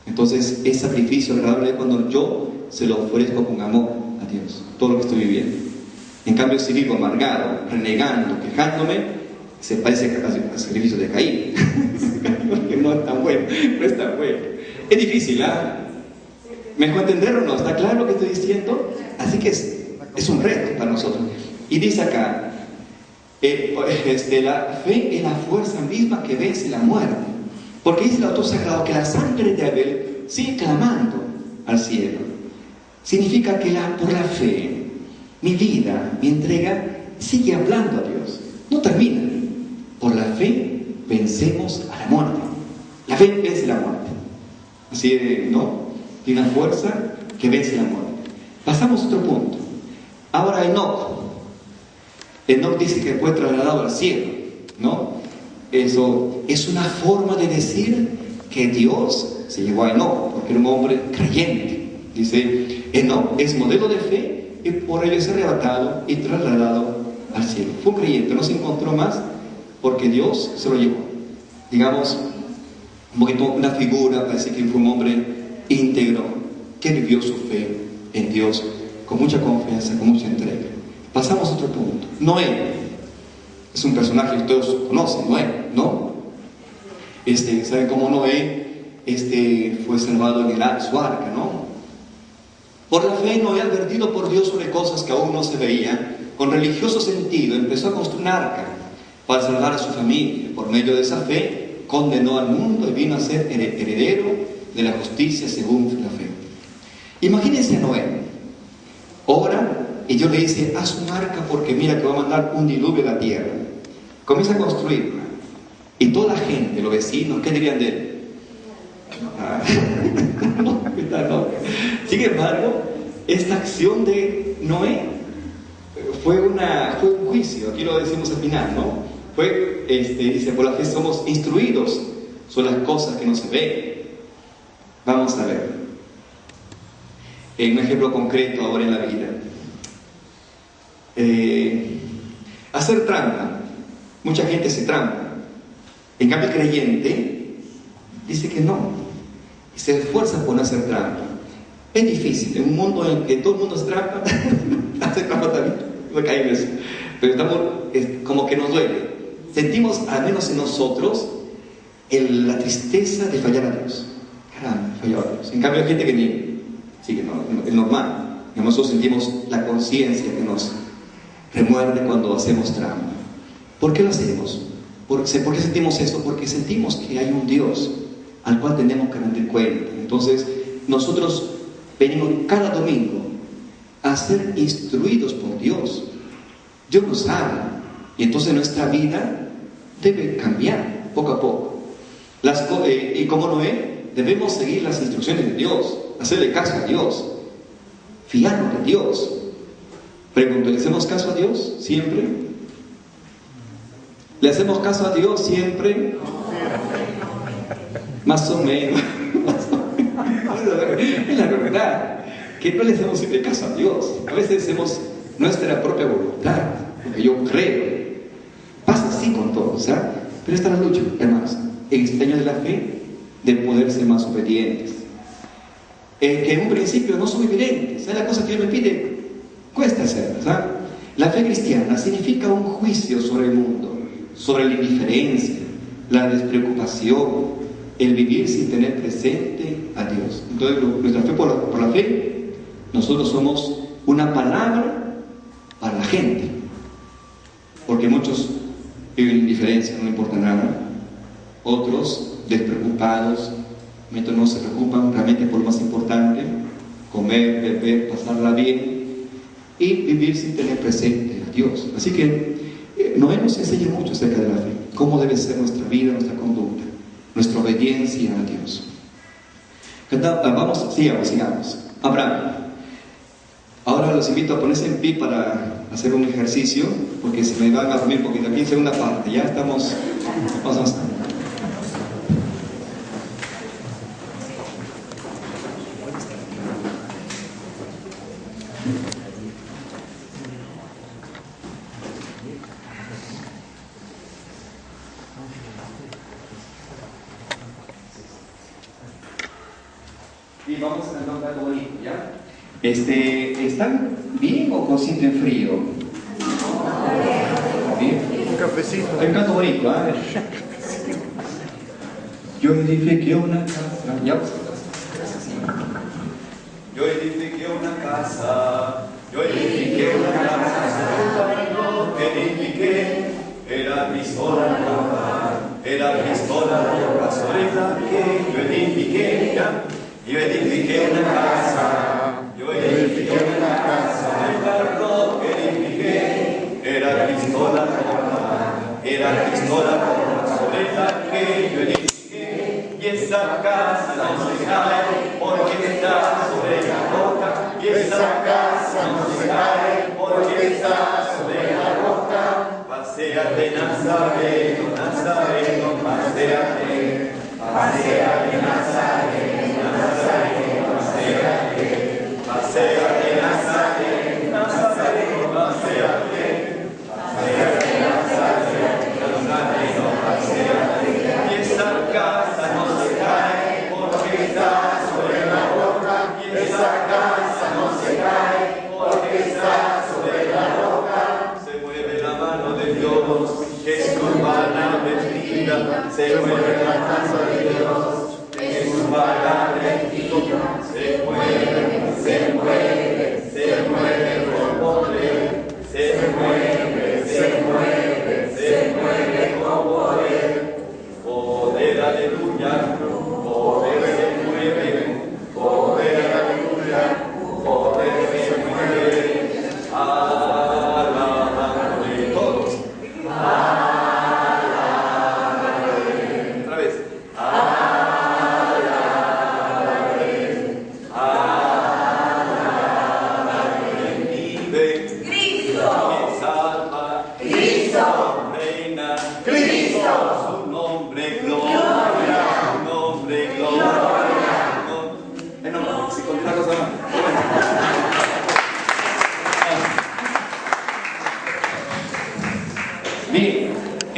S1: Entonces es sacrificio agradable cuando yo se lo ofrezco con amor a Dios, todo lo que estoy viviendo. En cambio, si vivo amargado, renegando, quejándome, se parece al sacrificio de Caín. Porque no es tan bueno, no es tan bueno. Es difícil, ¿me dejó entender o no? ¿Está claro lo que estoy diciendo? Así que es un reto para nosotros. Y dice acá, la fe es la fuerza misma que vence la muerte. Porque dice el autor sagrado que la sangre de Abel sigue clamando al cielo. Significa que por la fe, mi vida, mi entrega, sigue hablando a Dios. No termina. Por la fe vencemos a la muerte. La fe vence la muerte. Así, ¿no? Tiene una fuerza que vence la muerte. Pasamos a otro punto. Ahora Enoc dice que fue trasladado al cielo, ¿no? Eso es una forma de decir que Dios se llevó a Enoc, porque era un hombre creyente. Dice, Enoc es modelo de fe y por ello es arrebatado y trasladado al cielo. Fue un creyente, no se encontró más porque Dios se lo llevó. Digamos, un poquito una figura, parece que fue un hombre íntegro, que vivió su fe en Dios con mucha confianza, con mucha entrega. Pasamos a otro punto. Noé es un personaje que todos conocen, Noé, ¿no? ¿Saben cómo Noé fue salvado en su arca, ¿no? Por la fe, Noé, advertido por Dios sobre cosas que aún no se veían, con religioso sentido empezó a construir un arca para salvar a su familia. Por medio de esa fe, condenó al mundo y vino a ser heredero de la justicia según la fe. Imagínense a Noé. Ora y Dios le dice: haz un arca porque mira que va a mandar un diluvio a la tierra. Comienza a construirla. Y toda la gente, los vecinos, ¿qué dirían de él? No. Sin embargo, esta acción de Noé fue un juicio. Aquí lo decimos al final, ¿no? Dice: por la fe somos instruidos sobre las cosas que no se ven. Vamos a ver un ejemplo concreto ahora en la vida. Hacer trampa. Mucha gente se trampa. En cambio, el creyente dice que no, y se esfuerza por no hacer trampa. Es difícil, en un mundo en el que todo el mundo es trampa, hacer trampa también, no cae en eso. Pero estamos, como que nos duele. Sentimos, al menos en nosotros, la tristeza de fallar a Dios. Caramba, fallado a Dios. En cambio, hay gente que ni, sí, que no, es normal. Nosotros sentimos la conciencia que nos remuerde cuando hacemos trampa. ¿Por qué lo hacemos? ¿Por qué sentimos esto? Porque sentimos que hay un Dios al cual tenemos que rendir cuenta. Entonces, nosotros venimos cada domingo a ser instruidos por Dios. Dios nos habla, y entonces nuestra vida debe cambiar poco a poco. Y como Noé, debemos seguir las instrucciones de Dios, hacerle caso a Dios, fiarnos de Dios. Pregunto, ¿le hacemos caso a Dios siempre? ¿Le hacemos caso a Dios siempre? Más o menos. Es la verdad, que no le hacemos siempre caso a Dios. A veces hacemos nuestra propia voluntad, porque yo creo. Pasa así con todos, ¿sabes? Pero esta es la lucha, hermanos, en este año de la fe, de poder ser más obedientes. Que en un principio no son evidentes, ¿sabes? La cosa que Dios me pide, cuesta hacerla, ¿sabes? La fe cristiana significa un juicio sobre el mundo, sobre la indiferencia, la despreocupación, el vivir sin tener presente a Dios. Entonces, nuestra fe por la fe, nosotros somos una palabra para la gente, porque muchos viven indiferencia, no le importa nada. Otros despreocupados, no se preocupan realmente por lo más importante: comer, beber, pasarla bien y vivir sin tener presente a Dios. Así que Noé nos enseña mucho acerca de la fe, cómo debe ser nuestra vida, nuestra conducta, nuestra obediencia a Dios. Sigamos. Abraham. Ahora los invito a ponerse en pie para hacer un ejercicio, porque se me van a dormir porque aquí en segunda parte, ya estamos. Vamos. Y vamos a cantar un canto bonito, ¿ya? ¿Están bien o sienten frío? ¿Bien?
S2: Un cafecito.
S1: Hay un canto bonito, ¿eh? Yo edifiqué una casa. ¿Ya? Yo edifiqué una casa. Yo edifiqué una casa. Yo edifiqué. Era pistola roja. Era pistola roja. Sobre la que yo edifiqué, ¿ya? Yo edifiqué una casa, yo edifiqué una casa, el barro que edifiqué era pistola roja, sobre la que yo edifiqué, y esa casa no se cae porque está sobre la roca, y esa casa no se cae porque está sobre la roca. Paséate Nazareno, Nazareno, paséate, paséate Nazareno. Paséate, Nazareno, Nazareno, paséate, paséate, Nazareno, Nazareno, paséate. Y esa casa no se cae porque está sobre la roca. Y esa casa no se cae porque está sobre la roca. Se mueve la mano de Dios, que es tu mano bendita. Se mueve la mano de Dios, que es tu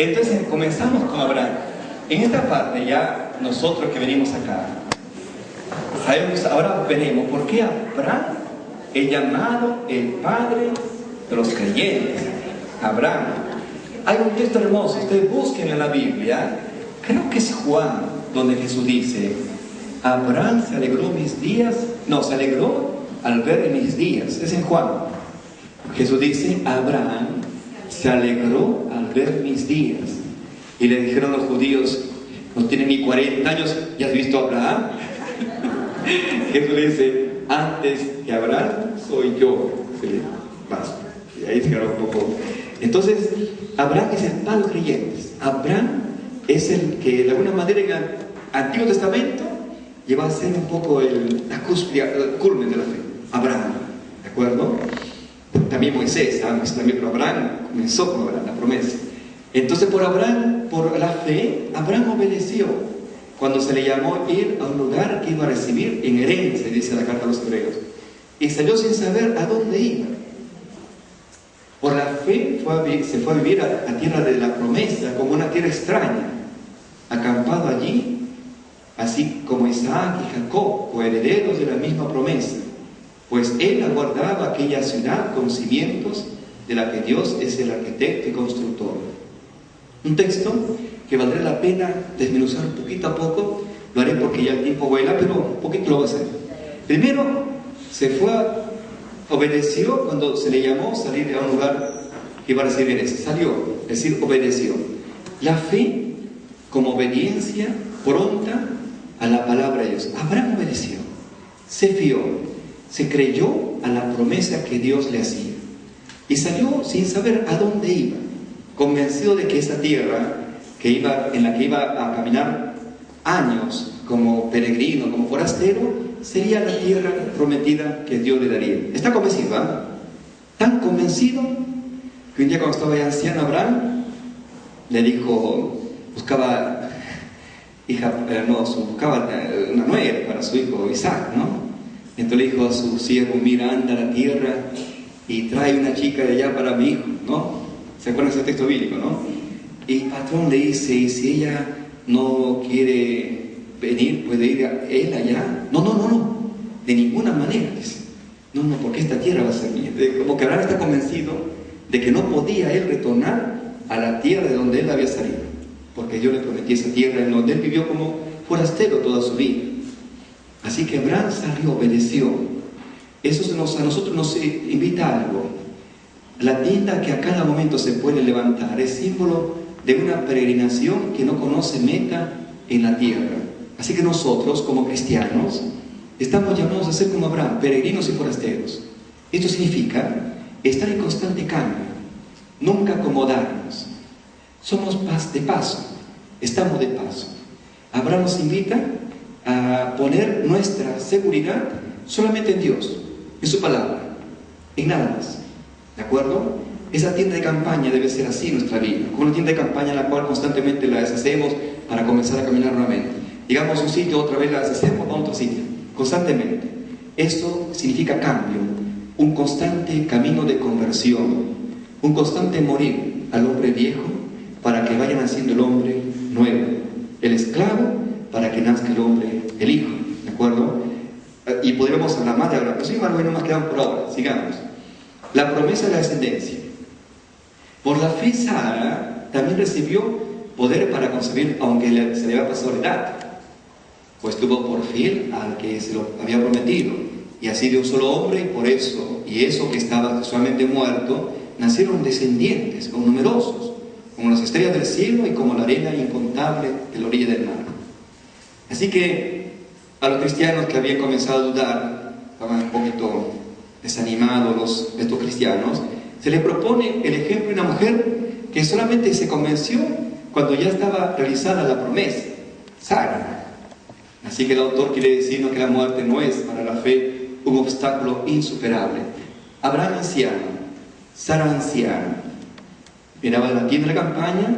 S1: Entonces comenzamos con Abraham. En esta parte ya nosotros que venimos acá, sabemos, ahora veremos por qué Abraham es llamado el padre de los creyentes. Abraham. Hay un texto hermoso, ustedes busquen en la Biblia, creo que es Juan, donde Jesús dice, Abraham se alegró mis días, no, se alegró al ver mis días. Es en Juan. Jesús dice, Abraham se alegró al ver mis días. Y le dijeron los judíos, no tiene ni 40 años, ¿ya has visto a Abraham? Jesús le dice, antes que Abraham soy yo. Sí, basta. Y ahí se quedó un poco. Entonces, Abraham es el padre de los creyentes. Abraham es el que de alguna manera en el Antiguo Testamento lleva a ser un poco la cúspide, el culmen de la fe. Abraham, ¿de acuerdo? También Moisés, también, pero Abraham comenzó con Abraham, la promesa. Entonces por Abraham, por la fe, Abraham obedeció cuando se le llamó ir a un lugar que iba a recibir en herencia, dice la carta a los hebreos, y salió sin saber a dónde iba. Por la fe se fue a vivir a la tierra de la promesa, como una tierra extraña, acampado allí, así como Isaac y Jacob, coherederos de la misma promesa, pues él aguardaba aquella ciudad con cimientos de la que Dios es el arquitecto y constructor. Un texto que valdrá la pena desmenuzar poquito a poco. Lo haré porque ya el tiempo vuela, pero un poquito lo voy a hacer. Primero, obedeció cuando se le llamó salir a un lugar que iba a recibir herencia. Salió, es decir, obedeció. La fe como obediencia pronta a la palabra de Dios. Abraham obedeció, se fió, se creyó a la promesa que Dios le hacía y salió sin saber a dónde iba, convencido de que esa tierra en la que iba a caminar años como peregrino, como forastero, sería la tierra prometida que Dios le daría. ¿Está convencido? Tan convencido que un día cuando estaba ya anciano Abraham le dijo, buscaba una nuera para su hijo Isaac, ¿no? Entonces le dijo a su siervo, mira, anda a la tierra y trae una chica de allá para mi hijo, ¿no? ¿Se acuerdan de ese texto bíblico, no? Y el patrón le dice, y si ella no quiere venir, puede ir a él allá. No, de ninguna manera, dice. No, porque esta tierra va a ser mía. Como que Abraham está convencido de que no podía él retornar a la tierra de donde él había salido, porque yo le prometí esa tierra en donde él vivió como forastero toda su vida. Así que Abraham salió, obedeció. Eso a nosotros nos invita a algo. La tienda que a cada momento se puede levantar es símbolo de una peregrinación que no conoce meta en la tierra. Así que nosotros, como cristianos, estamos llamados a ser como Abraham, peregrinos y forasteros. Esto significa estar en constante cambio, nunca acomodarnos. Somos de paso, estamos de paso. Abraham nos invita a poner nuestra seguridad solamente en Dios, en su palabra, en nada más. ¿De acuerdo? Esa tienda de campaña debe ser así en nuestra vida, como una tienda de campaña en la cual constantemente la deshacemos para comenzar a caminar nuevamente. Llegamos a un sitio, otra vez la deshacemos, a otro sitio, constantemente. Esto significa cambio, un constante camino de conversión, un constante morir al hombre viejo para que vaya naciendo el hombre nuevo, el esclavo para que nazca el hombre, el hijo. ¿De acuerdo? Y podríamos hablar más de ahora, pero sin embargo no más quedan por ahora. Sigamos. La promesa de la descendencia. Por la fe Sara también recibió poder para concebir, aunque se le había pasado la edad, pues tuvo por fiel al que se lo había prometido, y así de un solo hombre, y por eso, y eso que estaba solamente muerto, nacieron descendientes, con numerosos, como las estrellas del cielo y como la arena incontable de la orilla del mar. Así que a los cristianos que habían comenzado a dudar, estaban un poquito desanimados estos cristianos, se les propone el ejemplo de una mujer que solamente se convenció cuando ya estaba realizada la promesa, Sara. Así que el autor quiere decirnos que la muerte no es para la fe un obstáculo insuperable. Abraham anciano, Sara anciana, miraba la tienda de la campaña,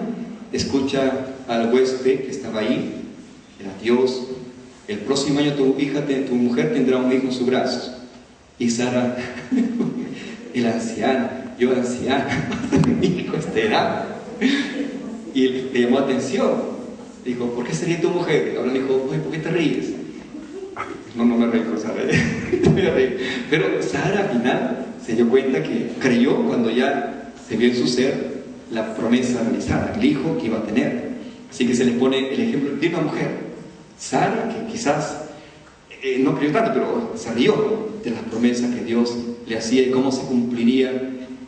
S1: escucha al huésped que estaba ahí, era Dios. El próximo año tu mujer tendrá un hijo en sus brazos. Y Sara, el anciano, yo anciana, mi hijo estará. y le llamó la atención. Dijo, ¿por qué se ríe tu mujer? Abraham dijo, oye, ¿por qué te ríes? No me río, Sara. Pero Sara al final se dio cuenta que creyó cuando ya se vio en su ser la promesa realizada, el hijo que iba a tener. Así que se le pone el ejemplo de una mujer, Sara, que quizás no creyó tanto, pero salió de la promesa que Dios le hacía y cómo se cumpliría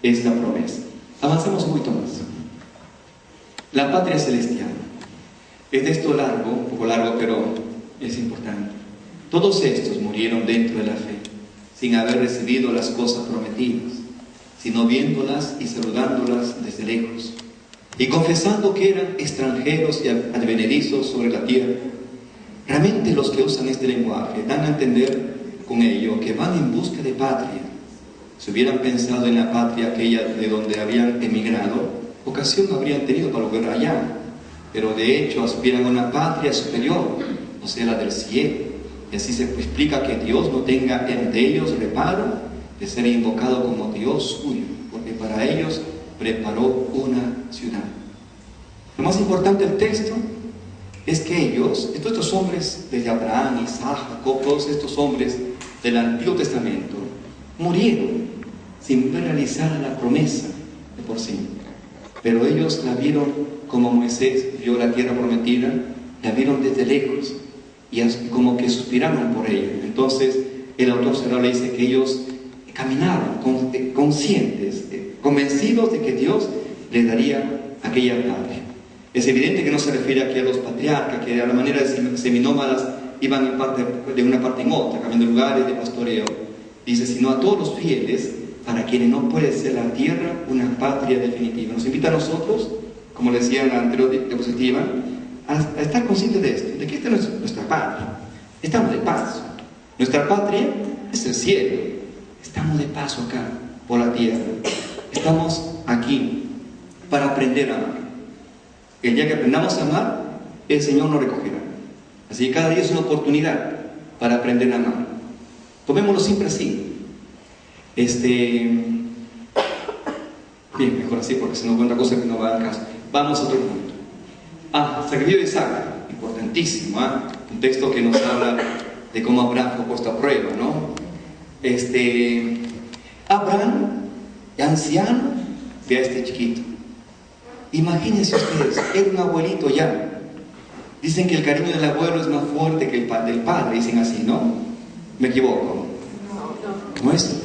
S1: esta promesa. Avanzamos un poquito más. La patria celestial. Es de esto largo, un poco largo, pero es importante. Todos estos murieron dentro de la fe, sin haber recibido las cosas prometidas, sino viéndolas y saludándolas desde lejos, y confesando que eran extranjeros y advenedizos sobre la tierra. Realmente los que usan este lenguaje dan a entender con ello que van en busca de patria. Si hubieran pensado en la patria aquella de donde habían emigrado, ocasión habrían tenido para volver allá, pero de hecho aspiran a una patria superior, o sea, la del cielo. Y así se explica que Dios no tenga en ellos reparo de ser invocado como Dios suyo, porque para ellos preparó una ciudad. Lo más importante del texto es que ellos, estos hombres, desde Abraham, Isaac, Jacob, todos estos hombres del Antiguo Testamento, murieron sin ver realizada la promesa de por sí. Pero ellos la vieron como Moisés vio la tierra prometida, la vieron desde lejos y como que suspiraron por ella. Entonces el autor cerrado le dice que ellos caminaron conscientes, convencidos de que Dios les daría aquella patria. Es evidente que no se refiere aquí a los patriarcas, que a la manera de seminómadas iban de una parte en otra, cambiando lugares de pastoreo. Dice, sino a todos los fieles, para quienes no puede ser la tierra una patria definitiva. Nos invita a nosotros, como le decía en la anterior diapositiva, a estar conscientes de esto, de que esta no es nuestra patria. Estamos de paso. Nuestra patria es el cielo. Estamos de paso acá, por la tierra. Estamos aquí para aprender a amar. El día que aprendamos a amar, el Señor nos recogerá. Así que cada día es una oportunidad para aprender a amar. Tomémoslo siempre así. Bien, mejor así porque se nos cuenta cosas que no van al caso. Vamos a otro punto. Sacrificio de Isaac, importantísimo, un texto que nos habla de cómo Abraham fue puesto a prueba, ¿no? Abraham, anciano, ve a este chiquito. Imagínense ustedes, era un abuelito ya. Dicen que el cariño del abuelo es más fuerte que el del padre, dicen así, ¿no? ¿Me equivoco? ¿Cómo es?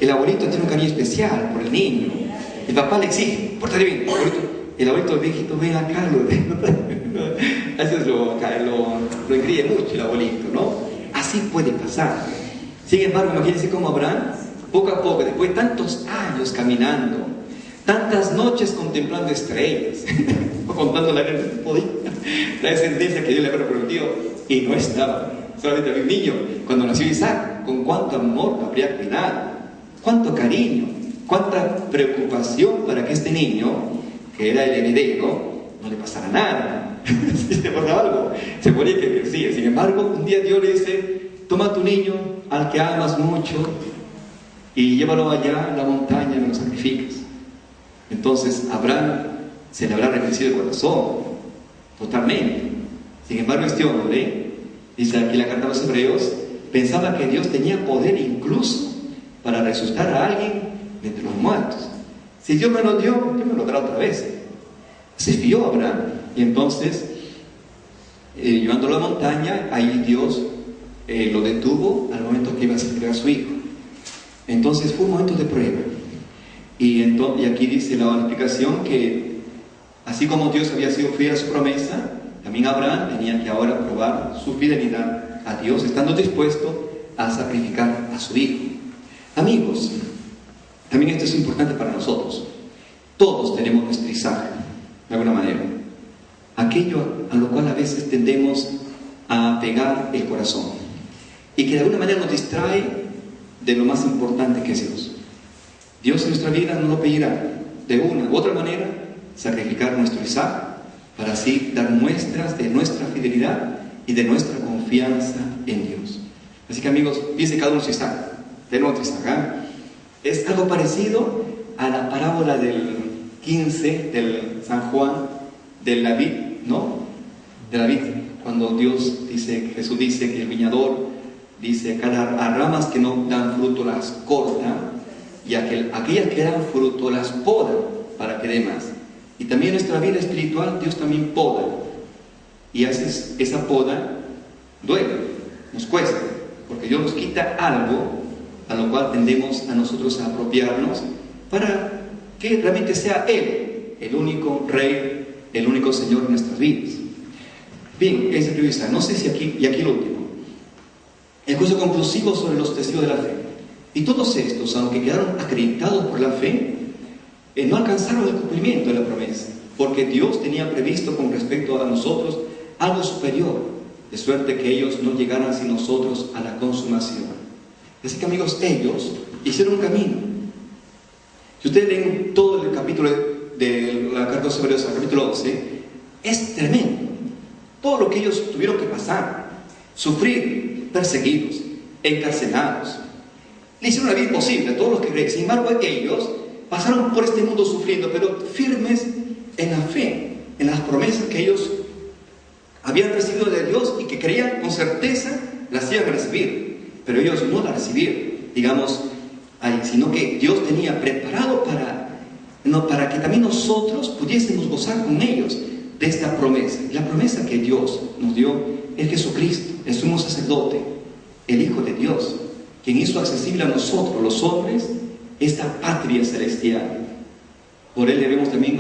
S1: El abuelito tiene un cariño especial por el niño. El papá le exige, pórtate bien, el abuelito viejito, ven acá, eso es lo engríe mucho el abuelito, ¿no? Así puede pasar. Sin embargo, imagínense cómo Abraham, poco a poco, después de tantos años caminando, tantas noches contemplando estrellas, contando la descendencia que Dios le había prometido, y no estaba. Solamente había un niño. Cuando nació Isaac, con cuánto amor lo habría cuidado, cuánto cariño, cuánta preocupación para que este niño, que era el heredero, no le pasara nada. Si te pasaba algo, se ponía que decir. Sin embargo, un día Dios le dice, toma a tu niño, al que amas mucho, y llévalo allá a la montaña y lo sacrificas. Entonces Abraham se le habrá reconocido el corazón totalmente. Sin embargo, este hombre, dice aquí la carta a los Hebreos, pensaba que Dios tenía poder incluso para resucitar a alguien de entre los muertos. Si Dios me lo dio, Dios me lo dará otra vez. Se fió Abraham, y entonces llevándolo a la montaña, ahí Dios lo detuvo al momento que iba a sacrificar a su hijo. Entonces fue un momento de prueba. Y aquí dice la explicación que así como Dios había sido fiel a su promesa, también Abraham tenía que ahora probar su fidelidad a Dios, estando dispuesto a sacrificar a su hijo. Amigos, también esto es importante para nosotros. Todos tenemos nuestro Isaac, de alguna manera. Aquello a lo cual a veces tendemos a pegar el corazón y que de alguna manera nos distrae de lo más importante que es Dios. Dios en nuestra vida nos lo pedirá de una u otra manera, sacrificar nuestro Isaac para así dar muestras de nuestra fidelidad y de nuestra confianza en Dios. Así que amigos, piensen cada uno su Isaac, tenemos otro Isaac. Es algo parecido a la parábola del 15 del San Juan, de la vid, ¿no? De la vid, cuando Dios dice, Jesús dice que el viñador dice, a ramas que no dan fruto las corta, y aquellas que dan fruto las poda para que dé más. Y también nuestra vida espiritual, Dios también poda. Y a veces esa poda duele, nos cuesta, porque Dios nos quita algo a lo cual tendemos a nosotros a apropiarnos para que realmente sea Él, el único Rey, el único Señor de nuestras vidas. Bien, esa prioridad. No sé si aquí, y aquí lo último. El curso conclusivo sobre los testigos de la fe. Y todos estos, aunque quedaron acreditados por la fe, no alcanzaron el cumplimiento de la promesa, porque Dios tenía previsto con respecto a nosotros algo superior, de suerte que ellos no llegaran sin nosotros a la consumación. Así que, amigos, ellos hicieron un camino. Si ustedes leen todo el capítulo de la carta de los Hebreos, el capítulo 11, es tremendo. Todo lo que ellos tuvieron que pasar, sufrir, perseguidos, encarcelados, le hicieron la vida imposible a todos los que creen. Sin embargo, ellos pasaron por este mundo sufriendo, pero firmes en la fe, en las promesas que ellos habían recibido de Dios y que creían con certeza las iban a recibir, pero ellos no las recibieron, digamos, sino que Dios tenía preparado para que también nosotros pudiésemos gozar con ellos de esta promesa. La promesa que Dios nos dio es Jesucristo, el sumo sacerdote, el Hijo de Dios, quien hizo accesible a nosotros, los hombres, esta patria celestial. Por Él debemos también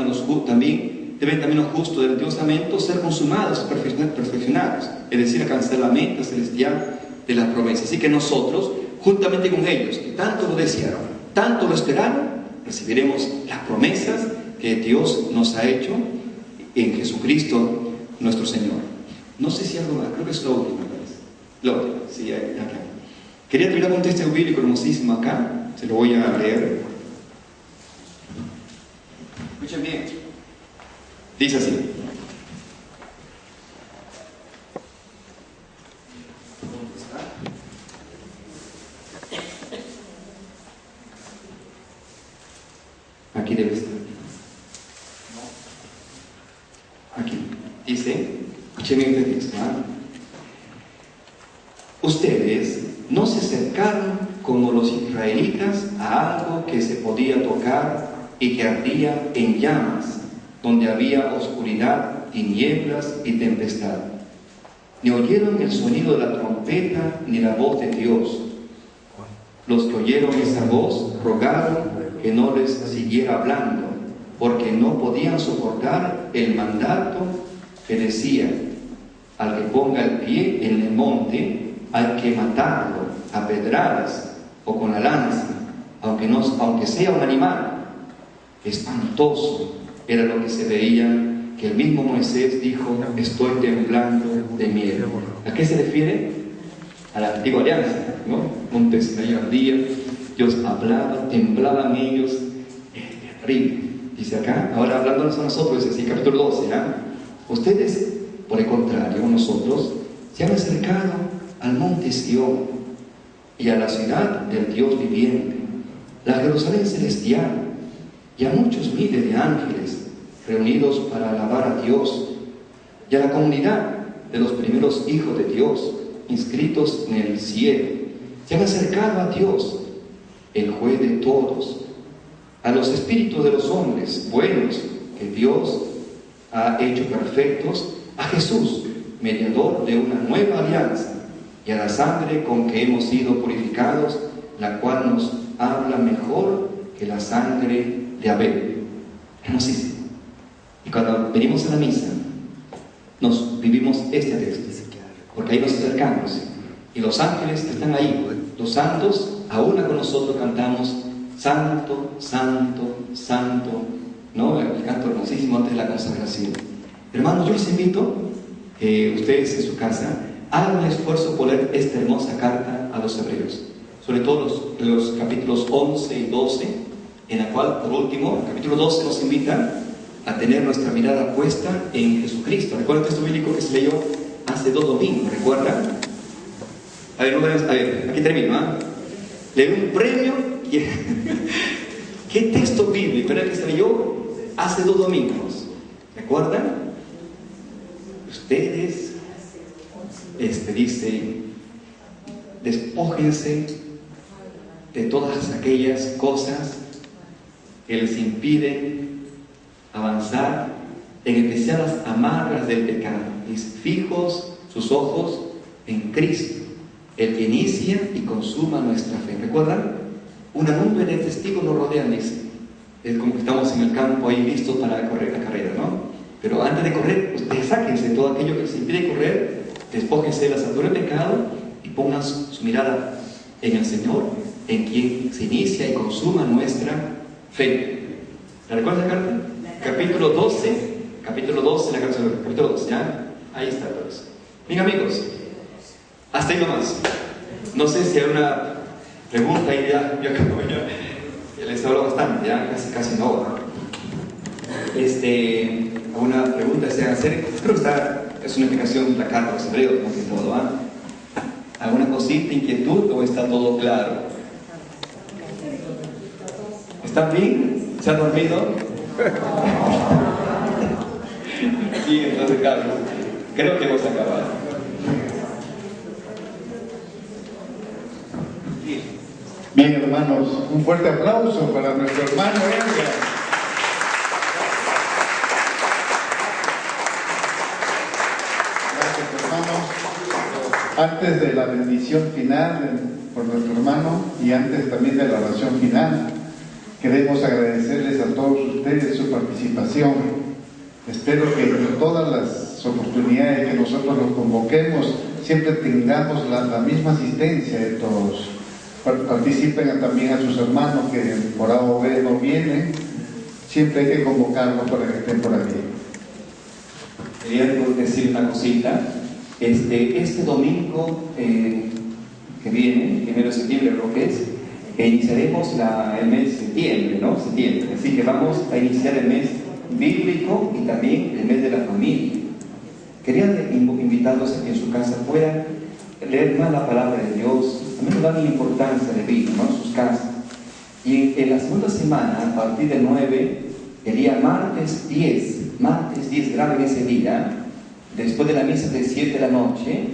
S1: deben también los justos del Dios Testamento ser consumados, perfeccionados, es decir, alcanzar la meta celestial de la promesa. Así que nosotros, juntamente con ellos, que tanto lo desearon, tanto lo esperaron, recibiremos las promesas que Dios nos ha hecho en Jesucristo nuestro Señor. No sé si algo más, creo que es la última vez. La última, sí, acá. Quería terminar con un texto bíblico hermosísimo acá, se lo voy a leer. Escuchen bien. Dice así. Aquí debe estar. Aquí. Dice, escuchen bien este texto. Ustedes no se acercaron como los israelitas a algo que se podía tocar y que ardía en llamas, donde había oscuridad, tinieblas y tempestad. Ni oyeron el sonido de la trompeta ni la voz de Dios. Los que oyeron esa voz rogaron que no les siguiera hablando, porque no podían soportar el mandato que decía: al que ponga el pie en el monte hay que matarlo a pedradas o con la lanza, aunque sea un animal. Espantoso era lo que se veía, que el mismo Moisés dijo: estoy temblando de miedo. ¿A qué se refiere? A la antigua alianza, ¿no? Monte Sinaí ardía, Dios hablaba, temblaban ellos, terrible. Dice acá, ahora hablándonos a nosotros, dice así, capítulo 12, ustedes, por el contrario, nosotros, se han acercado al monte Sión y a la ciudad del Dios viviente, la Jerusalén celestial, y a muchos miles de ángeles reunidos para alabar a Dios, y a la comunidad de los primeros hijos de Dios inscritos en el cielo. Se han acercado a Dios, el juez de todos, a los espíritus de los hombres buenos que Dios ha hecho perfectos, a Jesús, mediador de una nueva alianza, y a la sangre con que hemos sido purificados, la cual nos habla mejor que la sangre de Abel. Hermosísimo. Y cuando venimos a la misa, nos vivimos este texto, porque ahí nos acercamos, y los ángeles están ahí, los santos, aún con nosotros cantamos Santo, Santo, Santo, ¿no? El canto hermosísimo antes de la consagración. Hermanos, yo les invito que ustedes en su casa hagan un esfuerzo por leer esta hermosa carta a los hebreos, sobre todo los capítulos 11 y 12, en la cual, por último, el capítulo 12 nos invita a tener nuestra mirada puesta en Jesucristo. ¿Recuerdan el texto bíblico que se leyó hace 2 domingos? ¿Recuerdan? A ver, aquí termino, Le doy un premio. ¿Qué texto bíblico era el que se leyó? hace 2 domingos. ¿Recuerdan? Ustedes, dice, despójense de todas aquellas cosas que les impiden avanzar, en especial las amarras del pecado. Dice, fijos sus ojos en Cristo, el que inicia y consuma nuestra fe. ¿Recuerdan? Una nube de testigos nos rodean, dice. Es como que estamos en el campo ahí listos para correr la carrera, ¿no? Pero antes de correr, ustedes sáquense todo aquello que les impide correr, despójense de las ataduras del pecado y pongan su mirada en el Señor, en quien se inicia y consuma nuestra fe. ¿La recuerdan la carta? Capítulo 12, la carta, capítulo 12, ¿ya? Ahí está todo eso. Bien, amigos, hasta ahí nomás. No sé si hay una pregunta y ya acabo, ya les hablo bastante, ya casi una hora. ¿Alguna pregunta desean hacer? Creo que es una explicación de la carta de los hebreos, más que todo, ¿ah? ¿Alguna cosita, inquietud o está todo claro? ¿Están bien? ¿Se han dormido? Sí, entonces, Carlos, creo que hemos acabado.
S2: Bien, hermanos, un fuerte aplauso para nuestro hermano Edgar. Gracias, hermanos. Antes de la bendición final por nuestro hermano y antes también de la oración final, queremos agradecerles a todos ustedes su participación. Espero que en todas las oportunidades que nosotros los convoquemos siempre tengamos la misma asistencia de todos. Participen también a sus hermanos que por A o B no vienen. Siempre hay que convocarlos para que estén por aquí.
S1: Quería decir una cosita. Este domingo que viene, 1 de septiembre creo que es, iniciaremos el mes de septiembre, ¿no? Septiembre. Así que vamos a iniciar el mes bíblico y también el mes de la familia. Quería invitarlos a que en su casa puedan leer más la palabra de Dios, también darle importancia de vida, ¿no? En sus casas. Y en la segunda semana, a partir del 9, el día martes 10, graben ese día, después de la misa de 7 de la noche,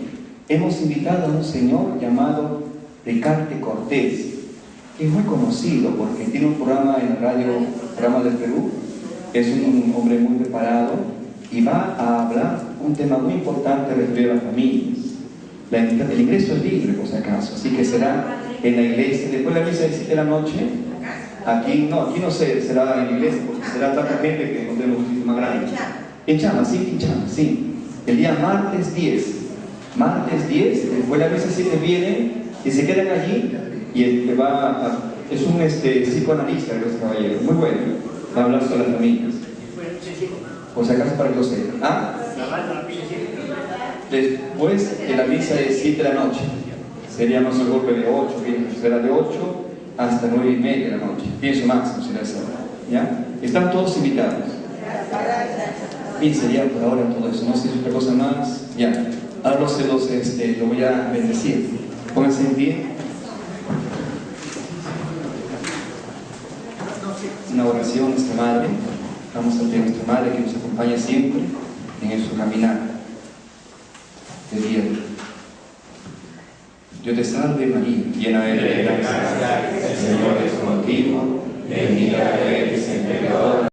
S1: hemos invitado a un señor llamado Ricardo Cortés, que es muy conocido porque tiene un programa en la radio, programa del Perú. Es un hombre muy preparado y va a hablar un tema muy importante referido a las familias. El ingreso es libre, por si acaso, así que será en la iglesia, después de la misa de 7 de la noche. Aquí no sé, será en la iglesia, porque será tanta gente que nos demos un sitio más grande. En Chama, sí. El día martes 10, después de la misa 7 vienen y se quedan allí, y es un psicoanalista, el caballero, muy bueno, va a hablar sobre las familias. Por si acaso para que lo sepan. Después de la misa de 7 de la noche, seríamos el golpe de 8, será de 8 hasta 9:30 de la noche, pienso máximo será esa hora, ¿ya? Están todos invitados. Bien, sería por ahora todo eso, no sé si es otra cosa más, ya. Ahora lo voy a bendecir. Pónganse en pie. Una oración a nuestra Madre. Vamos a pedir a nuestra Madre que nos acompañe siempre en su caminar de día. Dios te salve María, llena de gracia, el Señor es contigo, bendita eres entre todas